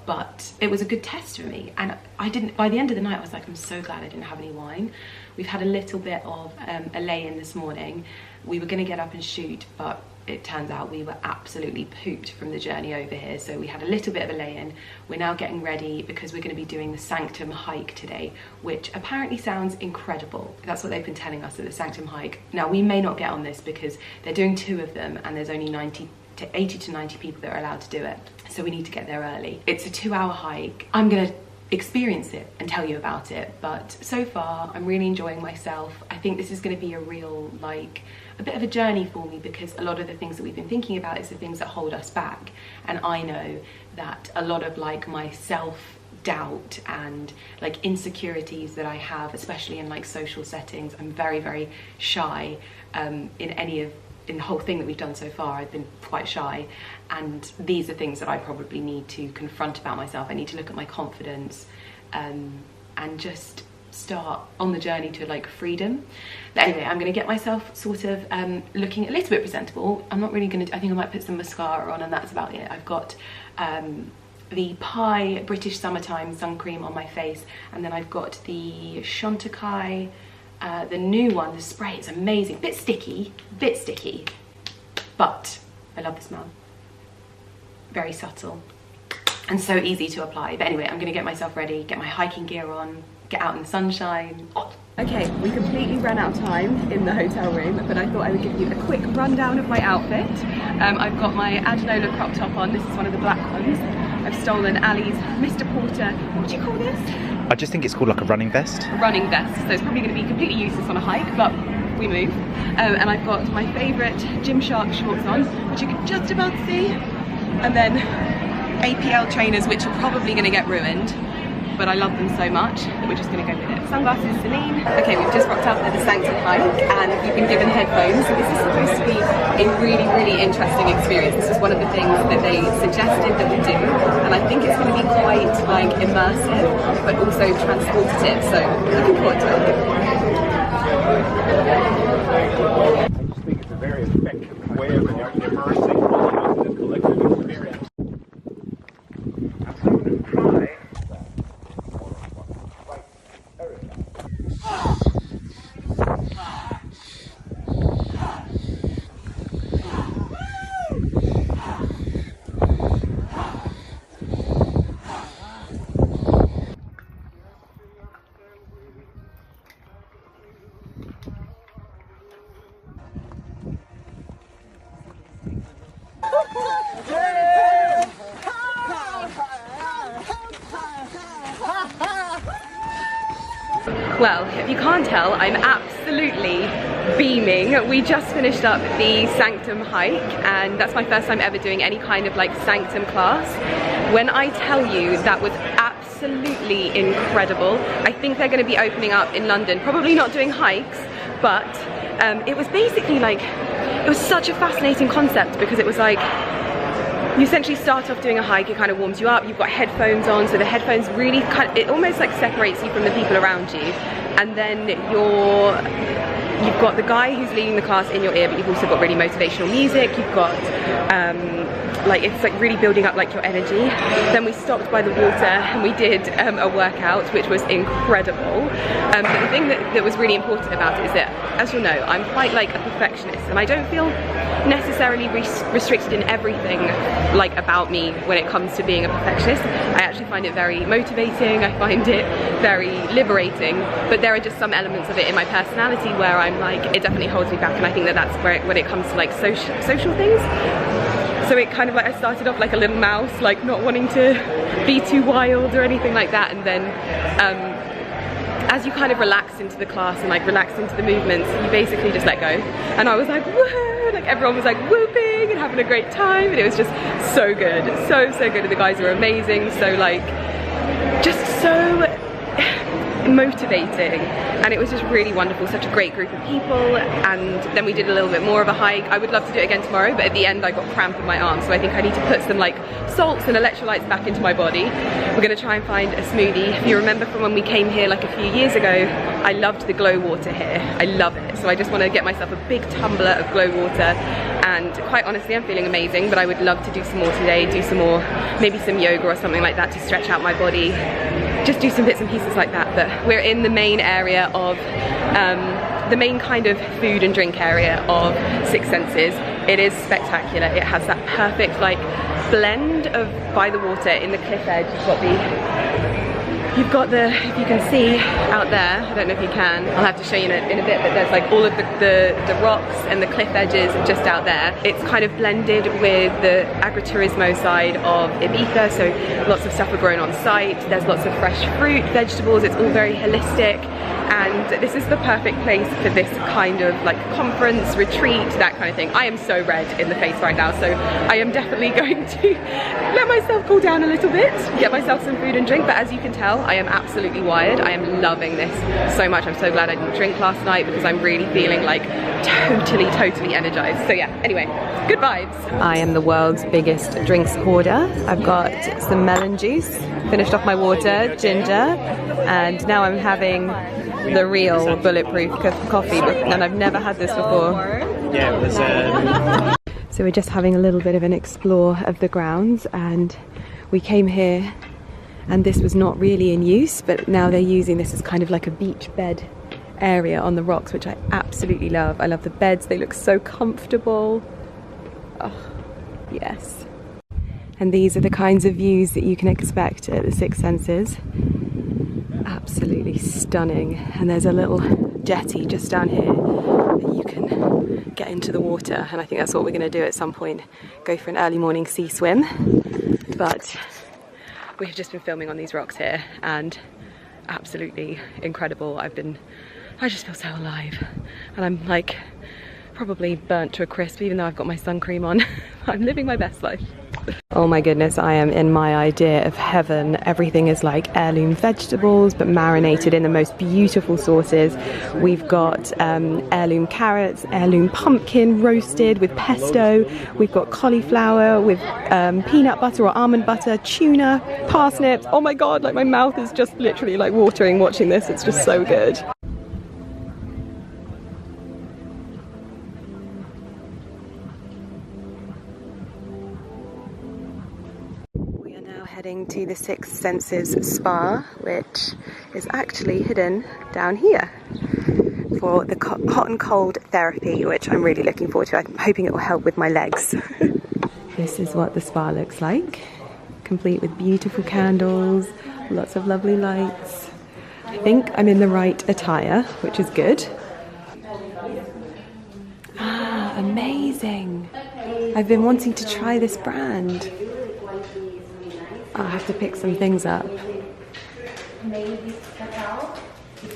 But it was a good test for me, and I didn't, by the end of the night I was like, I'm so glad I didn't have any wine. We've had a little bit of a lay-in this morning. We were going to get up and shoot, but it turns out we were absolutely pooped from the journey over here, so we had a little bit of a lay-in. We're now getting ready because we're going to be doing the Sanctum hike today, which apparently sounds incredible. That's what they've been telling us, at the Sanctum hike. Now, we may not get on this because they're doing 2 of them, and there's only 80 to 90 people that are allowed to do it, so we need to get there early. It's a 2-hour hike. I'm gonna experience it and tell you about it, but so far I'm really enjoying myself. I think this is going to be a real, like, a bit of a journey for me, because a lot of the things that we've been thinking about is the things that hold us back, and I know that a lot of like my self-doubt and like insecurities that I have, especially in like social settings, I'm very, very shy in the whole thing that we've done so far. I've been quite shy, and these are things that I probably need to confront about myself. I need to look at my confidence and just start on the journey to like freedom. But anyway, I'm going to get myself sort of looking a little bit presentable. I'm not really going to, I think I might put some mascara on, and that's about it. I've got the Pi British Summertime sun cream on my face, and then I've got the Chantecaille, the new one, the spray. It's amazing. Bit sticky, but I love the smell. very subtle and so easy to apply. But anyway, I'm gonna get myself ready, get my hiking gear on, get out in the sunshine. Okay, we completely ran out of time in the hotel room, but I thought I would give you a quick rundown of my outfit. I've got my Adenola crop top on. This is one of the black ones. I've stolen Ali's Mr. Porter, what do you call this? I just think it's called like a running vest. A running vest, so it's probably going to be completely useless on a hike, but we move. And I've got my favourite Gymshark shorts on, which you can just about see. And then APL trainers, which are probably going to get ruined, but I love them so much that we're just going to go with it. Sunglasses, Celine. Okay, we've just rocked up at the Sanctum hike and we've been given headphones. So this is supposed to be a really, really interesting experience. This is one of the things that they suggested that we do, and I think it's going to be quite like immersive, but also transportative. So looking forward to it. I just think it's a very effective way of immersing the collective experience. I'm going to try. Well, if you can't tell, I'm absolutely beaming. We just finished up the Sanctum hike, and that's my first time ever doing any kind of like Sanctum class. When I tell you, that was absolutely incredible. I think they're going to be opening up in London, probably not doing hikes, but it was basically like, it was such a fascinating concept because it was like, you essentially start off doing a hike, it kind of warms you up, you've got headphones on, so the headphones really kind of, it almost like separates you from the people around you, and then you've got the guy who's leading the class in your ear, but you've also got really motivational music, you've got like, it's like really building up like your energy. Then we stopped by the water and we did a workout, which was incredible. But the thing that was really important about it is that, as you'll know, I'm quite like a perfectionist, and I don't feel necessarily restricted in everything like about me when it comes to being a perfectionist. I actually find it very motivating, I find it very liberating, but there are just some elements of it in my personality where I'm like, it definitely holds me back, and I think that that's where when it comes to like social things. So it kind of like, I started off like a little mouse, like not wanting to be too wild or anything like that, and then as you kind of relax into the class and like relax into the movements, you basically just let go. And I was like, whoa, like everyone was like whooping and having a great time, and it was just so good, so good. And the guys were amazing, so like just so motivating, and it was just really wonderful. Such a great group of people. And then we did a little bit more of a hike. I would love to do it again tomorrow, but at the end I got cramp in my arms, so I think I need to put some like salts and electrolytes back into my body. We're going to try and find a smoothie. If you remember from when we came here like a few years ago, I loved the glow water here. I love it, so I just want to get myself a big tumbler of glow water, and quite honestly I'm feeling amazing, but I would love to do some more today, do some more, maybe some yoga or something like that to stretch out my body, just do some bits and pieces like that. But we're in the main area of the main kind of food and drink area of Six Senses. It is spectacular. It has that perfect like blend of by the water in the cliff edge. You've got the, if you can see out there, I don't know if you can, I'll have to show you in a bit, but there's like all of the rocks and the cliff edges just out there. It's kind of blended with the agriturismo side of Ibiza, so lots of stuff are grown on site, there's lots of fresh fruit, vegetables, it's all very holistic, and this is the perfect place for this kind of like conference, retreat, that kind of thing. I am so red in the face right now, so I am definitely going to let myself cool down a little bit, get myself some food and drink, but as you can tell, I am absolutely wired. I am loving this so much. I'm so glad I didn't drink last night because I'm really feeling like totally energized. So yeah, anyway, good vibes. I am the world's biggest drinks hoarder. I've got some melon juice, finished off my water, ginger, and now I'm having the real bulletproof coffee, and I've never had this before. Yeah, it was So we're just having a little bit of an explore of the grounds, and we came here and this was not really in use, but now they're using this as kind of like a beach bed area on the rocks, which I absolutely love. I love the beds, they look so comfortable. Oh, yes. And these are the kinds of views that you can expect at the Six Senses. Absolutely stunning. And there's a little jetty just down here that you can get into the water, and I think that's what we're going to do at some point, go for an early morning sea swim. But we have just been filming on these rocks here and absolutely incredible. I just feel so alive, and I'm like probably burnt to a crisp even though I've got my sun cream on. I'm living my best life. Oh my goodness, I am in my idea of heaven. Everything is like heirloom vegetables but marinated in the most beautiful sauces. We've got heirloom carrots, heirloom pumpkin roasted with pesto. We've got cauliflower with peanut butter or almond butter, tuna, parsnips. Oh my god, like my mouth is just literally like watering watching this. It's just so good. Heading to the Six Senses Spa, which is actually hidden down here for the hot and cold therapy, which I'm really looking forward to. I'm hoping it will help with my legs. This is what the spa looks like, complete with beautiful candles, lots of lovely lights. I think I'm in the right attire, which is good. Ah, amazing. I've been wanting to try this brand. I'll have to pick some things up.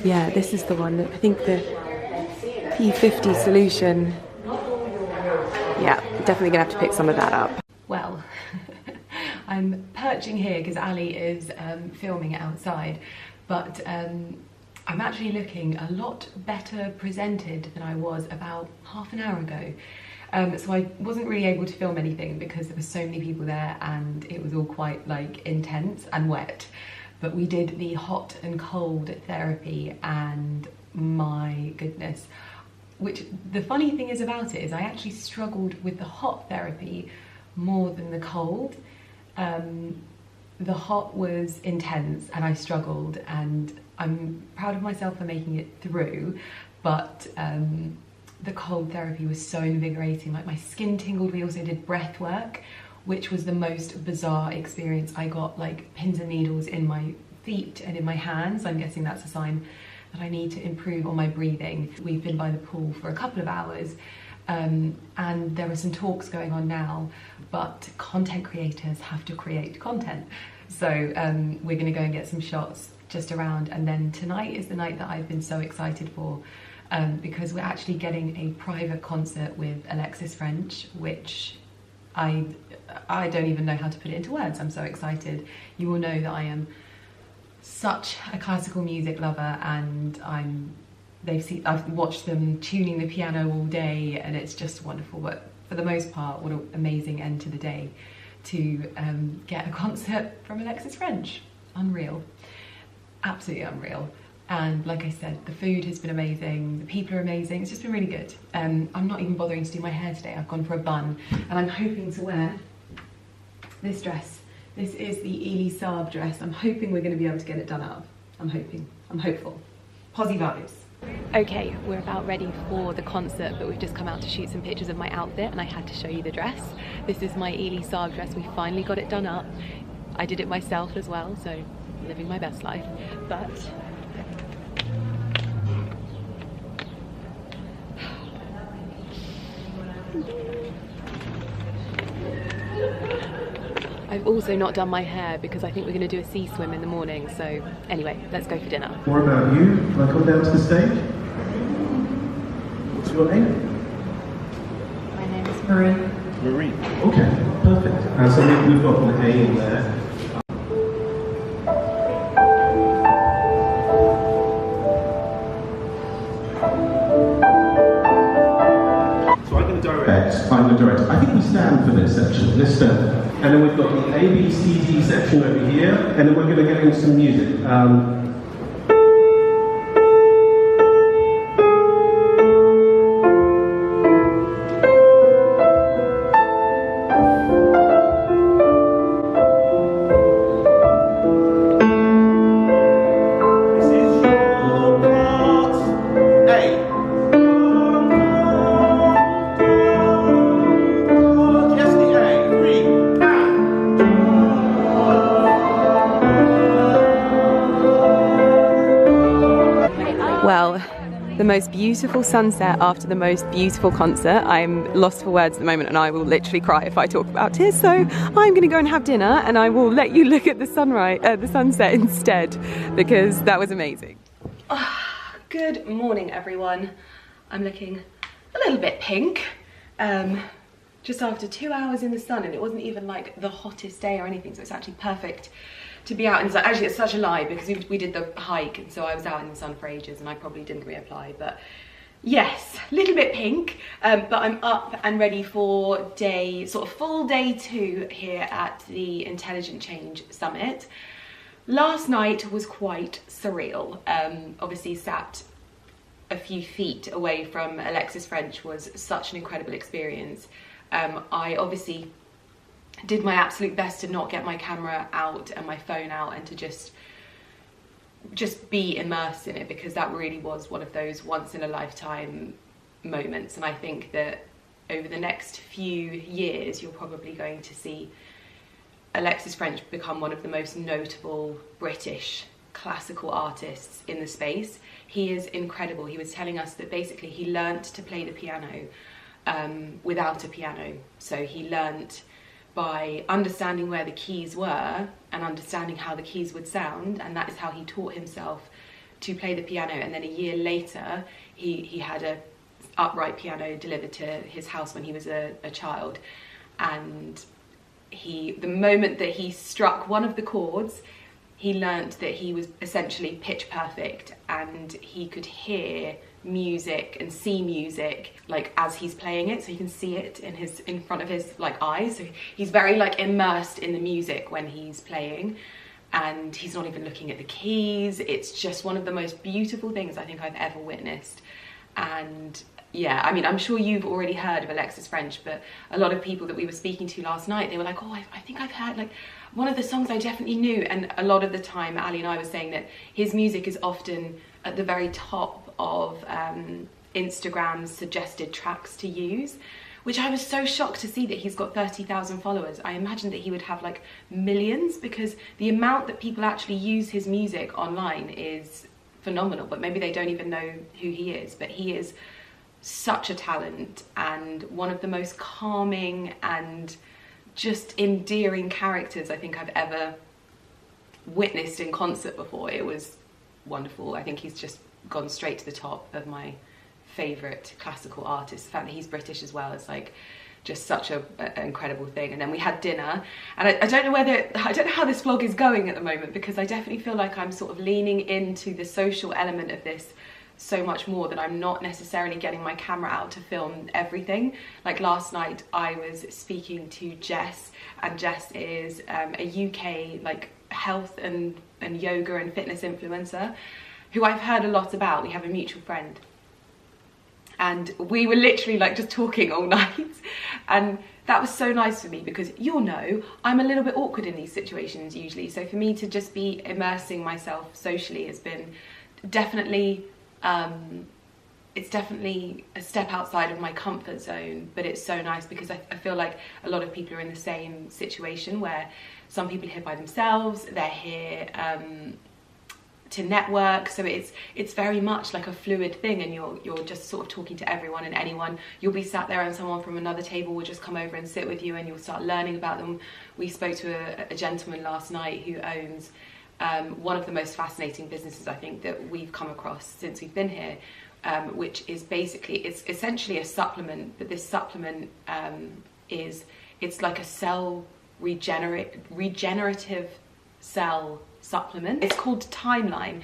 Yeah, this is the one. I think the P50 solution. Yeah, definitely gonna have to pick some of that up. Well, I'm perching here because Ali is filming outside, but I'm actually looking a lot better presented than I was about half an hour ago. So I wasn't really able to film anything because there were so many people there and it was all quite like intense and wet. But we did the hot and cold therapy, and my goodness, which the funny thing is about it is I actually struggled with the hot therapy more than the cold. The hot was intense and I struggled, and I'm proud of myself for making it through, but the cold therapy was so invigorating. Like, my skin tingled. We also did breath work, which was the most bizarre experience. I got like pins and needles in my feet and in my hands. I'm guessing that's a sign that I need to improve on my breathing. We've been by the pool for a couple of hours, and there are some talks going on now, but content creators have to create content. So we're gonna go and get some shots just around, and then tonight is the night that I've been so excited for. Because we're actually getting a private concert with Alexis French, which I don't even know how to put it into words. I'm so excited. You will know that I am such a classical music lover, and I've watched them tuning the piano all day, and it's just wonderful. But for the most part, what an amazing end to the day to get a concert from Alexis French. Unreal, absolutely unreal. And like I said, the food has been amazing, the people are amazing, it's just been really good. I'm not even bothering to do my hair today. I've gone for a bun, and I'm hoping to wear this dress. This is the Elise Millen dress. I'm hoping we're going to be able to get it done up. I'm hopeful. Posy vibes. Okay, we're about ready for the concert, but we've just come out to shoot some pictures of my outfit, and I had to show you the dress. This is my Elise Millen dress. We finally got it done up. I did it myself as well, so living my best life. But I've also not done my hair because I think we're going to do a sea swim in the morning. So anyway, let's go for dinner. More about you. Can I come down to the stage? What's your name? My name is Marie. Marie. Okay, perfect. So we've got an A in there. I'm the director. I think we stand for this section. Let's stand. And then we've got the A, B, C, D section over here, and then we're going to get into some music. most beautiful sunset after the most beautiful concert. I'm lost for words at the moment and I will literally cry if I talk about it. So I'm going to go and have dinner and I will let you look at the sunset instead, because that was amazing. Good morning, everyone. I'm looking a little bit pink. Just after 2 hours in the sun, and it wasn't even like the hottest day or anything, so it's actually perfect to be out in the sun. Actually, it's such a lie because we did the hike, and so I was out in the sun for ages and I probably didn't reapply, but yes, a little bit pink, but I'm up and ready for full day 2 here at the Intelligent Change Summit. Last night was quite surreal. Obviously sat a few feet away from Alexis French was such an incredible experience. I obviously did my absolute best to not get my camera out and my phone out and to just be immersed in it, because that really was one of those once in a lifetime moments. And I think that over the next few years you're probably going to see Alexis French become one of the most notable British classical artists in the space. He is incredible. He was telling us that basically he learnt to play the piano without a piano. So he learnt by understanding where the keys were and understanding how the keys would sound, and that is how he taught himself to play the piano. And then a year later he had a upright piano delivered to his house when he was a child, and the moment that he struck one of the chords, he learnt that he was essentially pitch perfect, and he could hear music and see music like as he's playing it, so you can see it in front of his like eyes. So he's very like immersed in the music when he's playing, and he's not even looking at the keys. It's just one of the most beautiful things I think I've ever witnessed. And yeah, I mean, I'm sure you've already heard of Alexis French, but a lot of people that we were speaking to last night, they were like, oh, I think I've heard like one of the songs I definitely knew. And a lot of the time Ali and I were saying that his music is often at the very top of Instagram's suggested tracks to use, which I was so shocked to see that he's got 30,000 followers. I imagined that he would have like millions, because the amount that people actually use his music online is phenomenal. But maybe they don't even know who he is, but he is such a talent and one of the most calming and just endearing characters I think I've ever witnessed in concert before. It was wonderful. I think he's just gone straight to the top of my favourite classical artists. The fact that he's British as well is like just such an incredible thing. And then we had dinner, and I don't know how this vlog is going at the moment, because I definitely feel like I'm sort of leaning into the social element of this so much more, that I'm not necessarily getting my camera out to film everything. Like last night I was speaking to Jess, and Jess is a UK like health and yoga and fitness influencer who I've heard a lot about. We have a mutual friend, and we were literally like just talking all night, and that was so nice for me, because you'll know I'm a little bit awkward in these situations usually, so for me to just be immersing myself socially has been definitely it's definitely a step outside of my comfort zone. But it's so nice because I feel like a lot of people are in the same situation, where some people are here by themselves, they're here to network, so it's very much like a fluid thing, and you're just sort of talking to everyone and anyone. You'll be sat there and someone from another table will just come over and sit with you, and you'll start learning about them. We spoke to a gentleman last night who owns one of the most fascinating businesses I think that we've come across since we've been here, which is basically, it's essentially a supplement, but this supplement it's like a cell regenerative cell supplement. It's called Timeline.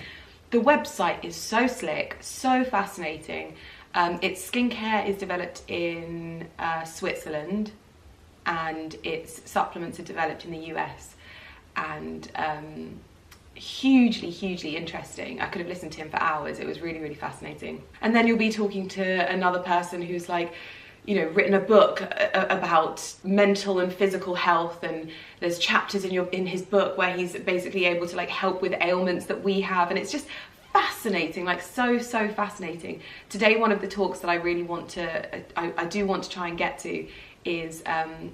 The website is so slick, so fascinating. Its skincare is developed in Switzerland, and its supplements are developed in the US, and hugely interesting. I could have listened to him for hours. It was really fascinating. And then you'll be talking to another person who's like, you know, written a book about mental and physical health, and there's chapters in his book where he's basically able to like help with ailments that we have, and it's just fascinating, like so fascinating. Today, one of the talks that I really want to, I do want to try and get to is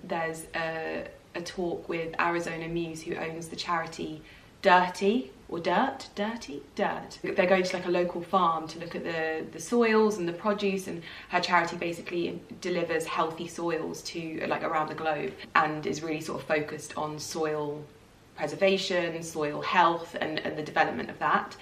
there's a talk with Arizona Muse, who owns the charity dirty. Dirt. They're going to like a local farm to look at the soils and the produce, and her charity basically delivers healthy soils to like around the globe, and is really sort of focused on soil preservation, soil health, and the development of that.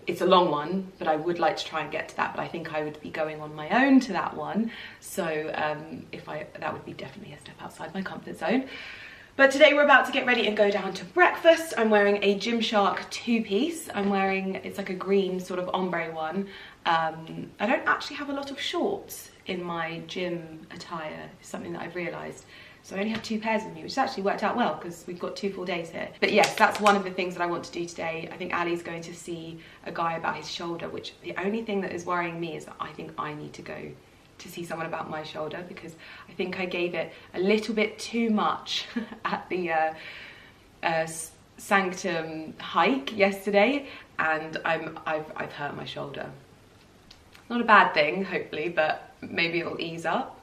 It's a long one, but I would like to try and get to that, but I think I would be going on my own to that one, so that would be definitely a step outside my comfort zone. But today we're about to get ready and go down to breakfast. I'm wearing a Gymshark 2-piece. It's like a green sort of ombre one. I don't actually have a lot of shorts in my gym attire, is something that I've realised. So I only have 2 pairs with me, which has actually worked out well because we've got 2 full days here. But yes, that's one of the things that I want to do today. I think Ali's going to see a guy about his shoulder, which the only thing that is worrying me is that I think I need to go to see someone about my shoulder, because I think I gave it a little bit too much at the Sanctum hike yesterday, and I've hurt my shoulder. Not a bad thing, hopefully, but maybe it'll ease up.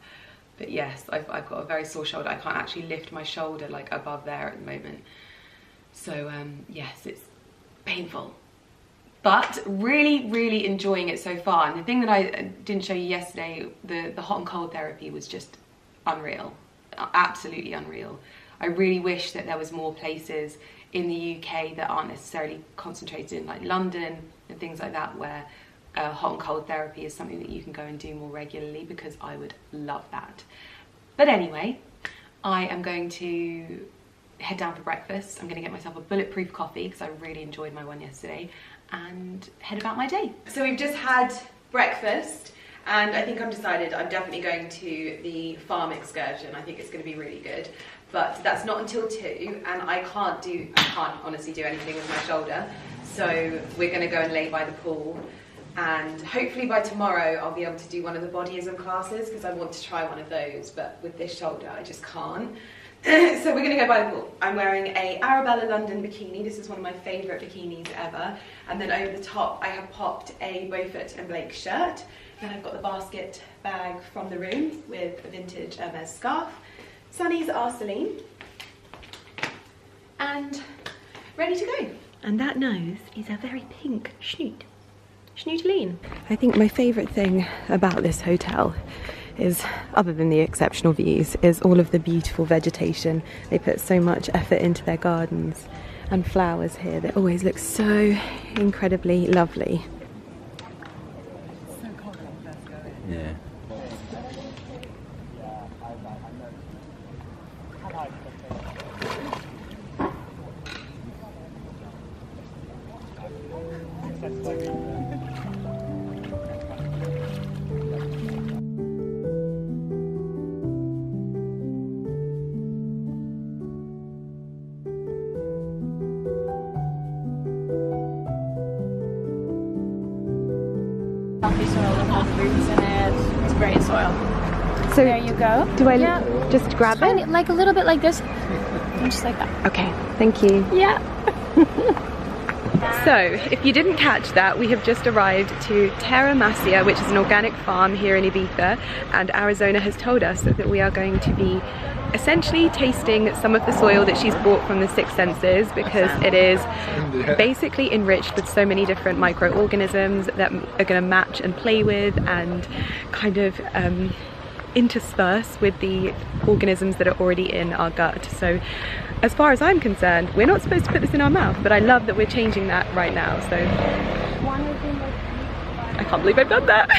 But yes, I've got a very sore shoulder. I can't actually lift my shoulder like above there at the moment. So yes, it's painful. But really enjoying it so far. And the thing that I didn't show you yesterday, the hot and cold therapy was just unreal. Absolutely unreal. I really wish that there was more places in the UK that aren't necessarily concentrated in like London and things like that, where hot and cold therapy is something that you can go and do more regularly, because I would love that. But anyway, I am going to head down for breakfast. I'm going to get myself a bulletproof coffee because I really enjoyed my one yesterday, and head about my day. So we've just had breakfast, and I think I'm decided I'm definitely going to the farm excursion. I think it's going to be really good, but that's not until 2, and I can't honestly do anything with my shoulder. So we're going to go and lay by the pool, and hopefully by tomorrow I'll be able to do one of the bodyism classes, because I want to try one of those, but with this shoulder I just can't. So we're going to go by the pool. I'm wearing a Arabella London bikini. This is one of my favourite bikinis ever. And then over the top I have popped a Beaufort and Blake shirt. Then I've got the basket bag from the room with a vintage Hermes scarf. Sunny's Arceline. And ready to go. And that nose is a very pink snoot. Snootaline. I think my favourite thing about this hotel is, other than the exceptional views, is all of the beautiful vegetation. They put so much effort into their gardens and flowers here. They always look so incredibly lovely. Yeah. Healthy soil with all the roots in it. It's great soil. So there you go. Do I just grab it? Like a little bit like this. And just like that. Okay, thank you. Yeah. So, if you didn't catch that, we have just arrived to Terra Masia, which is an organic farm here in Ibiza, and Arizona has told us that we are going to be essentially tasting some of the soil that she's brought from the Six Senses, because it is basically enriched with so many different microorganisms that are going to match and play with and kind of intersperse with the organisms that are already in our gut. So as far as I'm concerned, we're not supposed to put this in our mouth, but I love that we're changing that right now. So I can't believe I've done that.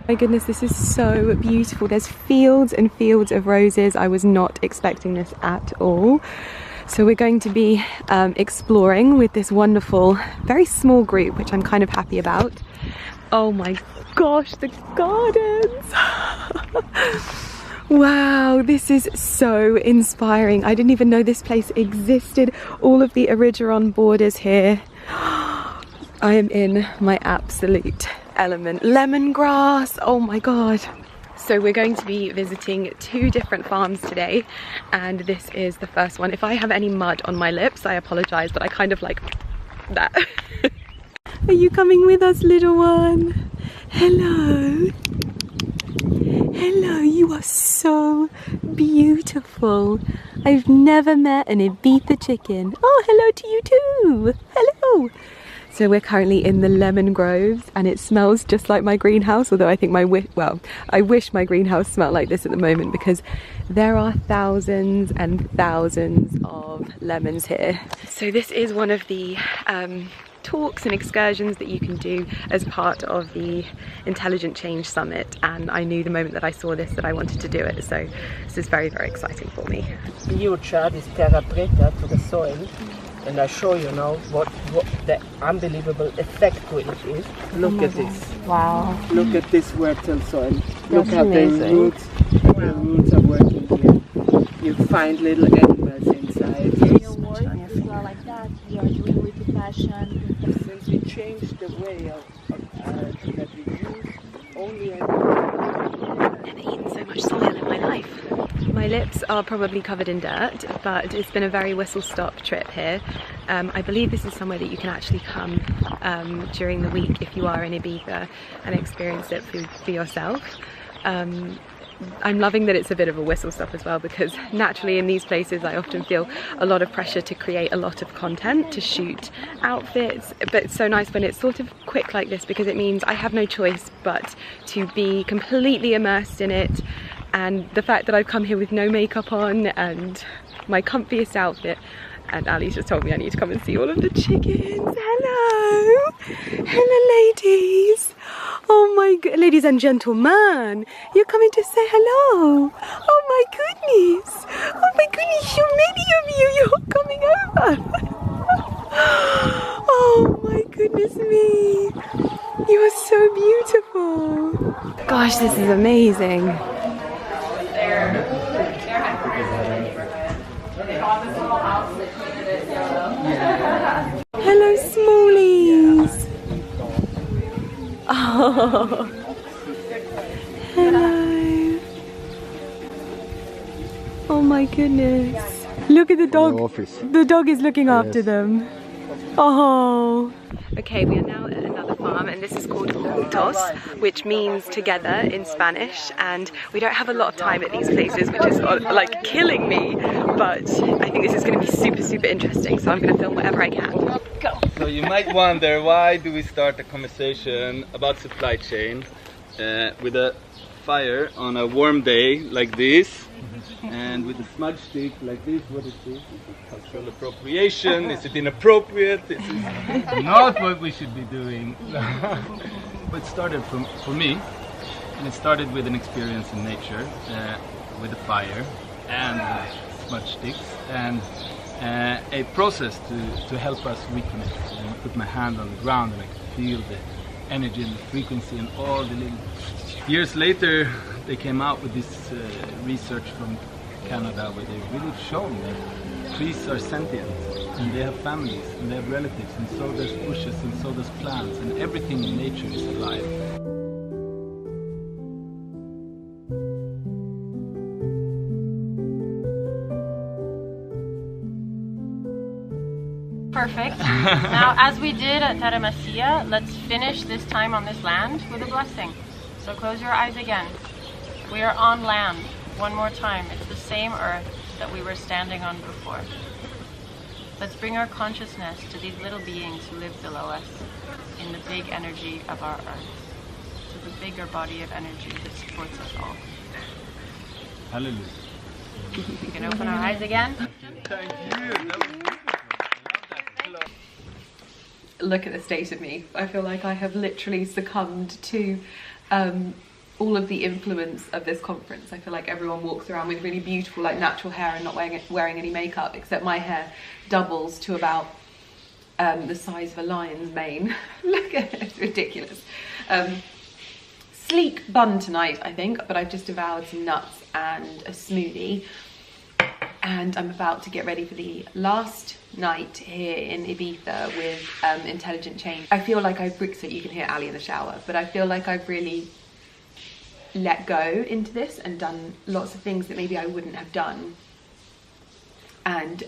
My goodness, this is so beautiful. There's fields and fields of roses. I was not expecting this at all. So we're going to be exploring with this wonderful, very small group, which I'm kind of happy about. Oh my gosh, the gardens! Wow, this is so inspiring. I didn't even know this place existed. All of the Erigeron borders here. I am in my absolute element. Lemongrass, oh my god. So we're going to be visiting 2 different farms today, and this is the first one. If I have any mud on my lips, I apologise, but I kind of like that. Are you coming with us, little one? Hello. Hello, you are so beautiful. I've never met an Ibiza chicken. Oh, hello to you too. Hello. So we're currently in the lemon groves and it smells just like my greenhouse, although I think I wish my greenhouse smelled like this at the moment because there are thousands and thousands of lemons here. So this is one of the talks and excursions that you can do as part of the Intelligent Change Summit, and I knew the moment that I saw this that I wanted to do it, so this is very, very exciting for me. Biochar is terra preta to the soil, and I show you now what the unbelievable effect to it is. Look at this. Wow. Look at this fertile soil. Look That's how amazing. the roots are working here. You find little animals inside. Your work is like that. You are doing with passion. Since we changed the way that we use only I've never eaten so much soil in my life. My lips are probably covered in dirt, but it's been a very whistle-stop trip here. I believe this is somewhere that you can actually come during the week if you are in Ibiza and experience it for yourself. I'm loving that it's a bit of a whistle stop as well, because naturally in these places I often feel a lot of pressure to create a lot of content, to shoot outfits, but it's so nice when it's sort of quick like this, because it means I have no choice but to be completely immersed in it. And the fact that I've come here with no makeup on and my comfiest outfit, and Ali's just told me I need to come and see all of the chickens. Hello! Hello, ladies! Oh my god, ladies and gentlemen, you're coming to say hello. Oh my goodness. Oh my goodness, so many of you, you're coming over. Oh my goodness me. You are so beautiful. Gosh, this is amazing. Hello, smallies. Oh, hello. Oh my goodness. Look at the dog. The dog is looking after them. Oh. Okay, we are now at another farm, and this is called Juntos, which means together in Spanish, and we don't have a lot of time at these places, which is like killing me, but I think this is going to be super, super interesting, so I'm going to film whatever I can. Go! So you might wonder, why do we start a conversation about supply chain with a fire on a warm day like this, and with a smudge stick like this? What is this? Is it cultural appropriation? Is it inappropriate? This is not what we should be doing. But it started for me, and it started with an experience in nature, with a fire and smudge sticks, and a process to help us reconnect. And I put my hand on the ground and I could feel the energy and the frequency and all the little... Years later, they came out with this research from Canada, where they've really shown that trees are sentient, and they have families, and they have relatives, and so does bushes, and so does plants, and everything in nature is alive. Perfect. Now, as we did at Taramasia, let's finish this time on this land with a blessing. So close your eyes again. We are on land. One more time. It's the same earth that we were standing on before. Let's bring our consciousness to these little beings who live below us in the big energy of our earth, to the bigger body of energy that supports us all. Hallelujah. We can open our eyes again. Thank you. Look at the state of me. I feel like I have literally succumbed to all of the influence of this conference. I feel like everyone walks around with really beautiful, like, natural hair and not wearing any makeup, except my hair doubles to about the size of a lion's mane. Look at it, it's ridiculous. Sleek bun tonight, I think, but I've just devoured some nuts and a smoothie, and I'm about to get ready for the last night here in Ibiza with Intelligent Change. I feel like so you can hear Ali in the shower, but I feel like I've really let go into this and done lots of things that maybe I wouldn't have done, and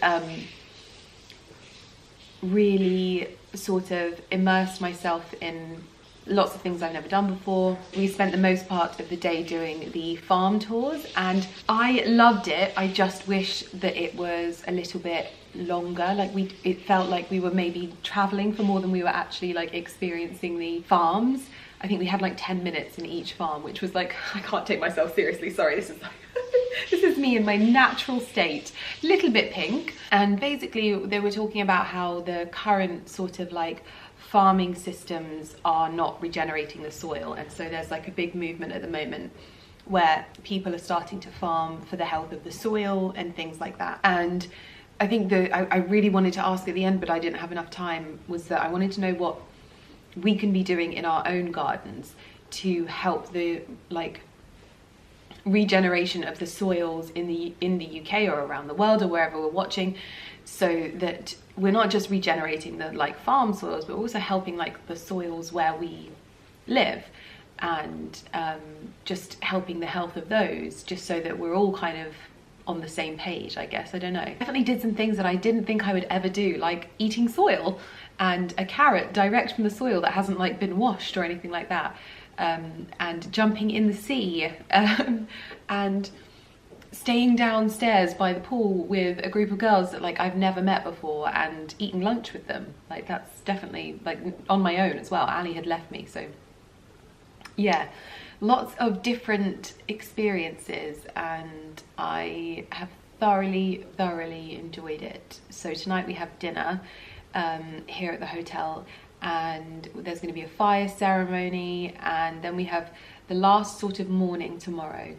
really sort of immersed myself in lots of things I've never done before. We spent the most part of the day doing the farm tours and I loved it. I just wish that it was a little bit longer. Like it felt like we were maybe traveling for more than we were actually like experiencing the farms. I think we had like 10 minutes in each farm, which was like, I can't take myself seriously. Sorry, this is like, this is me in my natural state, little bit pink. And basically they were talking about how the current sort of like farming systems are not regenerating the soil, and so there's like a big movement at the moment where people are starting to farm for the health of the soil and things like that. And I think that I really wanted to ask at the end, but I didn't have enough time, was that I wanted to know what we can be doing in our own gardens to help the like regeneration of the soils in the UK or around the world or wherever we're watching, so that we're not just regenerating the like farm soils, but also helping like the soils where we live, and just helping the health of those, just so that we're all kind of on the same page, I guess. I don't know. Definitely did some things that I didn't think I would ever do, like eating soil and a carrot direct from the soil that hasn't like been washed or anything like that, and jumping in the sea, and staying downstairs by the pool with a group of girls that like I've never met before and eating lunch with them. Like that's definitely like on my own as well. Ali had left me, so yeah, lots of different experiences and I have thoroughly enjoyed it. So tonight we have dinner here at the hotel, and there's going to be a fire ceremony, and then we have the last sort of morning tomorrow,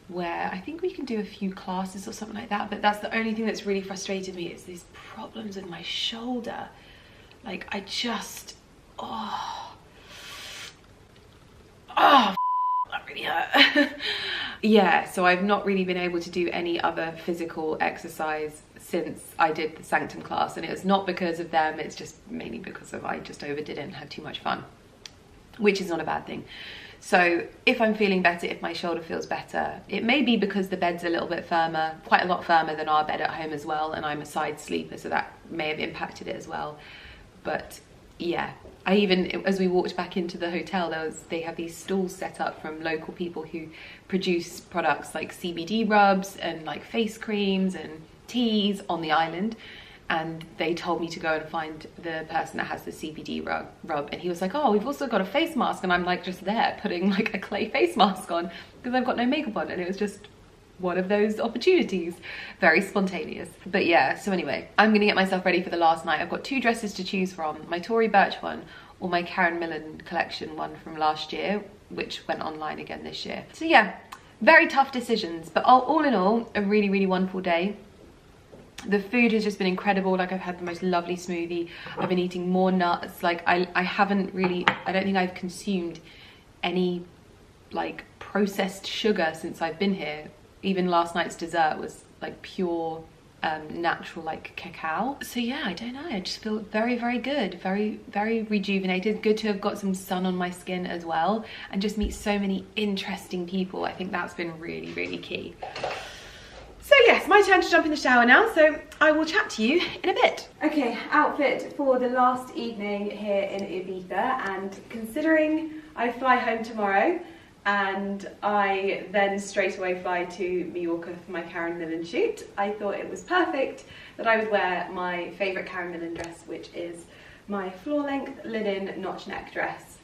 where I think we can do a few classes or something like that. But that's the only thing that's really frustrated me, is these problems with my shoulder. Like I just, that really hurt. Yeah, so I've not really been able to do any other physical exercise since I did the Sanctum class, and it was not because of them, it's just mainly because of I just overdid it and had too much fun, which is not a bad thing. So if I'm feeling better, if my shoulder feels better, it may be because the bed's a little bit firmer, quite a lot firmer than our bed at home as well, and I'm a side sleeper, so that may have impacted it as well. But yeah, I even, as we walked back into the hotel, they have these stalls set up from local people who produce products like CBD rubs and like face creams and teas on the island. And they told me to go and find the person that has the CBD rub, and he was like, oh, we've also got a face mask, and I'm like just there putting like a clay face mask on because I've got no makeup on, and it was just one of those opportunities, very spontaneous. But yeah, so anyway, I'm gonna get myself ready for the last night. I've got 2 dresses to choose from, my Tory Burch one or my Karen Millen collection one from last year, which went online again this year. So yeah, very tough decisions, but all in all, a really wonderful day. The food has just been incredible. Like I've had the most lovely smoothie. I've been eating more nuts. Like I haven't really, I don't think I've consumed any like processed sugar since I've been here. Even last night's dessert was like pure natural like cacao. So yeah, I don't know, I just feel very good, very rejuvenated. Good to have got some sun on my skin as well, and just meet so many interesting people. I think that's been really key. So yes, my turn to jump in the shower now, so I will chat to you in a bit. Okay, outfit for the last evening here in Ibiza, and considering I fly home tomorrow and I then straight away fly to Mallorca for my Karen Millen shoot, I thought it was perfect that I would wear my favourite Karen Millen dress, which is my floor-length linen notch neck dress.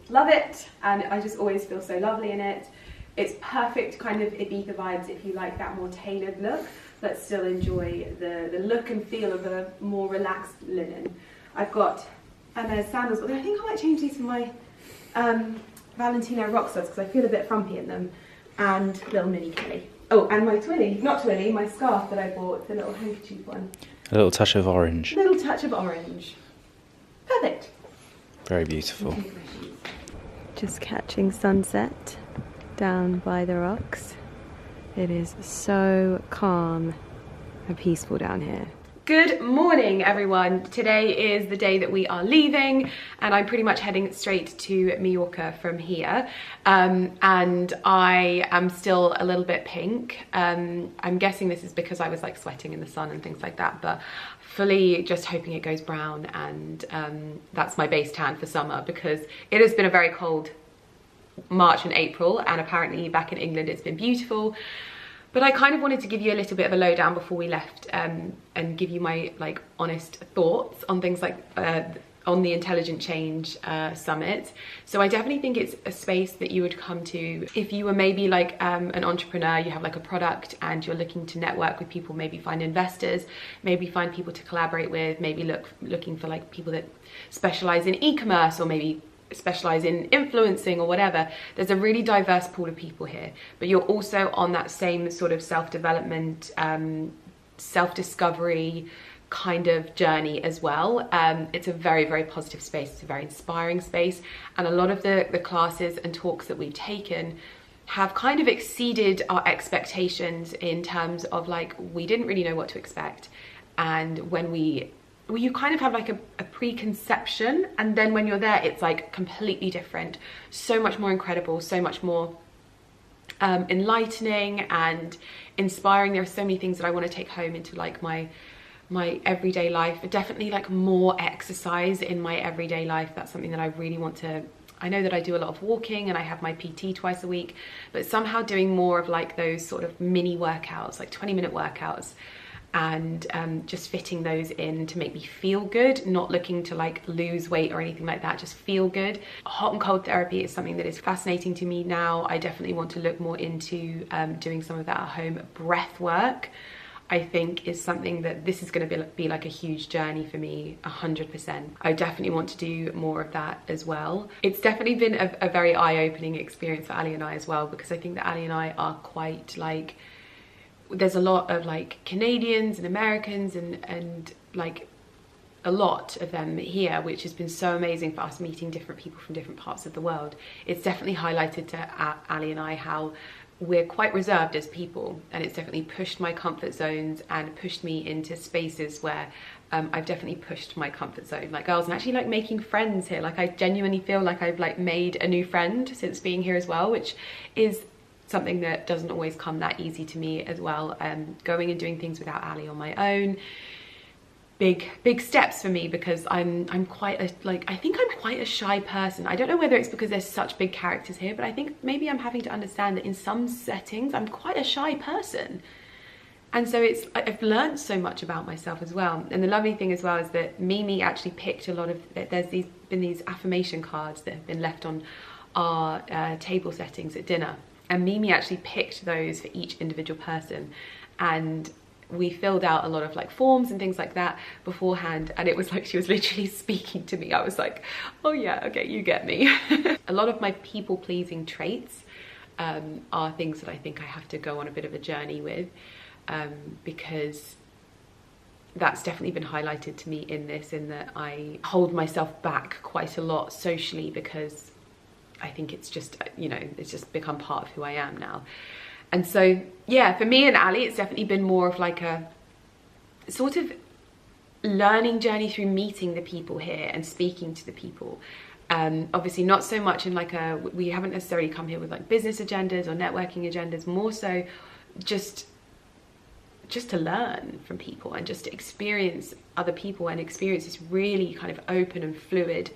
Love it, and I just always feel so lovely in it. It's perfect kind of Ibiza vibes if you like that more tailored look, but still enjoy the look and feel of a more relaxed linen. I've got Hermes sandals, although I think I might change these for my Valentino Rockstars because I feel a bit frumpy in them, and little mini Kelly. Oh, and my twilly, not twilly, my scarf that I bought, the little handkerchief one. A little touch of orange. A little touch of orange. Perfect. Very beautiful. Just catching sunset down by the rocks. It is so calm and peaceful down here. Good morning, everyone. Today is the day that we are leaving, and I'm pretty much heading straight to Mallorca from here. And I am still a little bit pink. I'm guessing this is because I was like sweating in the sun and things like that, but fully just hoping it goes brown, and that's my base tan for summer, because it has been a very cold March and April, and apparently back in England it's been beautiful. But I kind of wanted to give you a little bit of a lowdown before we left, and give you my like honest thoughts on things like on the Intelligent Change Summit. So I definitely think it's a space that you would come to if you were maybe like an entrepreneur, you have like a product and you're looking to network with people, maybe find investors, maybe find people to collaborate with, maybe looking for like people that specialize in e-commerce, or maybe specialize in influencing or whatever. There's a really diverse pool of people here, but you're also on that same sort of self-development, self-discovery kind of journey as well. It's a very, very positive space. It's a very inspiring space, and a lot of the classes and talks that we've taken have kind of exceeded our expectations in terms of like, we didn't really know what to expect, and when you kind of have like a preconception, and then when you're there it's like completely different, so much more incredible, so much more enlightening and inspiring. There are so many things that I want to take home into like my everyday life. Definitely like more exercise in my everyday life. That's something that I really want to. I know that I do a lot of walking and I have my PT twice a week, but somehow doing more of like those sort of mini workouts, like 20-minute workouts, and just fitting those in to make me feel good, not looking to like lose weight or anything like that, just feel good. Hot and cold therapy is something that is fascinating to me now. I definitely want to look more into doing some of that at home. Breath work, I think, is something that this is going to be like a huge journey for me, 100%. I definitely want to do more of that as well. It's definitely been a very eye-opening experience for Ali and I as well, because I think that Ali and I are quite like, there's a lot of like Canadians and Americans and like a lot of them here, which has been so amazing for us, meeting different people from different parts of the world. It's definitely highlighted to Ali and I how we're quite reserved as people, and it's definitely pushed my comfort zones and pushed me into spaces where I've definitely pushed my comfort zone. Like girls, and actually like making friends here. Like I genuinely feel like I've like made a new friend since being here as well, which is something that doesn't always come that easy to me as well. Going and doing things without Ali on my own, big steps for me, because I'm quite a, like, I think I'm quite a shy person. I don't know whether it's because there's such big characters here, but I think maybe I'm having to understand that in some settings I'm quite a shy person. And so I've learned so much about myself as well. And the lovely thing as well is that Mimi actually picked a lot of, there's been these affirmation cards that have been left on our table settings at dinner. And Mimi actually picked those for each individual person, and we filled out a lot of like forms and things like that beforehand, and it was like she was literally speaking to me. I was like, oh yeah, okay, you get me. A lot of my people-pleasing traits are things that I think I have to go on a bit of a journey with, because that's definitely been highlighted to me in this, in that I hold myself back quite a lot socially, because I think it's just, you know, it's just become part of who I am now. And so, yeah, for me and Ali, it's definitely been more of like a sort of learning journey through meeting the people here and speaking to the people. Obviously not so much in like we haven't necessarily come here with like business agendas or networking agendas, more so just to learn from people and just to experience other people and experience this really kind of open and fluid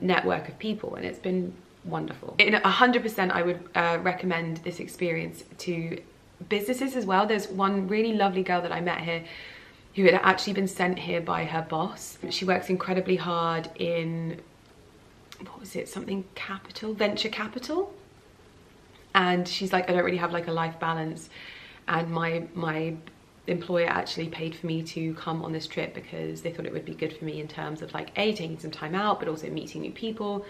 network of people, and it's been wonderful. In 100% I would recommend this experience to businesses as well. There's one really lovely girl that I met here who had actually been sent here by her boss. She works incredibly hard in, what was it, something capital, venture capital, and she's like, I don't really have like a life balance, and my employer actually paid for me to come on this trip because they thought it would be good for me in terms of like taking some time out, but also meeting new people,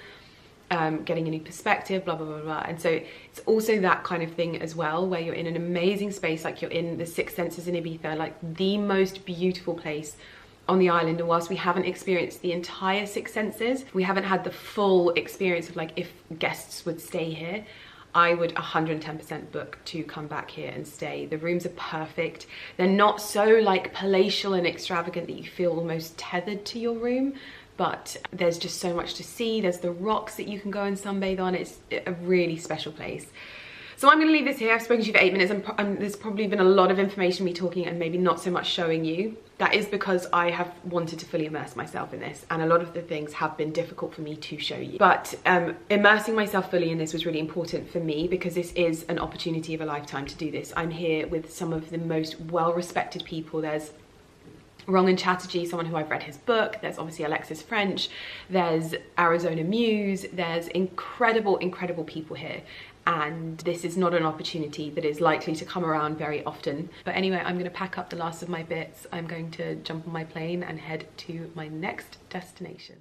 getting a new perspective, blah blah blah blah. And so it's also that kind of thing as well, where you're in an amazing space, like you're in the Six Senses in Ibiza, like the most beautiful place on the island. And whilst we haven't experienced the entire Six Senses, we haven't had the full experience of like if guests would stay here, I would 110% book to come back here and stay. The rooms are perfect. They're not so like palatial and extravagant that you feel almost tethered to your room, but there's just so much to see. There's the rocks that you can go and sunbathe on. It's a really special place. So I'm going to leave this here. I've spoken to you for 8 minutes and there's probably been a lot of information me talking and maybe not so much showing you. That is because I have wanted to fully immerse myself in this, and a lot of the things have been difficult for me to show you. But immersing myself fully in this was really important for me because this is an opportunity of a lifetime to do this. I'm here with some of the most well-respected people. There's Rangan Chatterjee, someone who I've read his book. There's obviously Alexis French. There's Arizona Muse. There's incredible, incredible people here. And this is not an opportunity that is likely to come around very often. But anyway, I'm going to pack up the last of my bits. I'm going to jump on my plane and head to my next destination.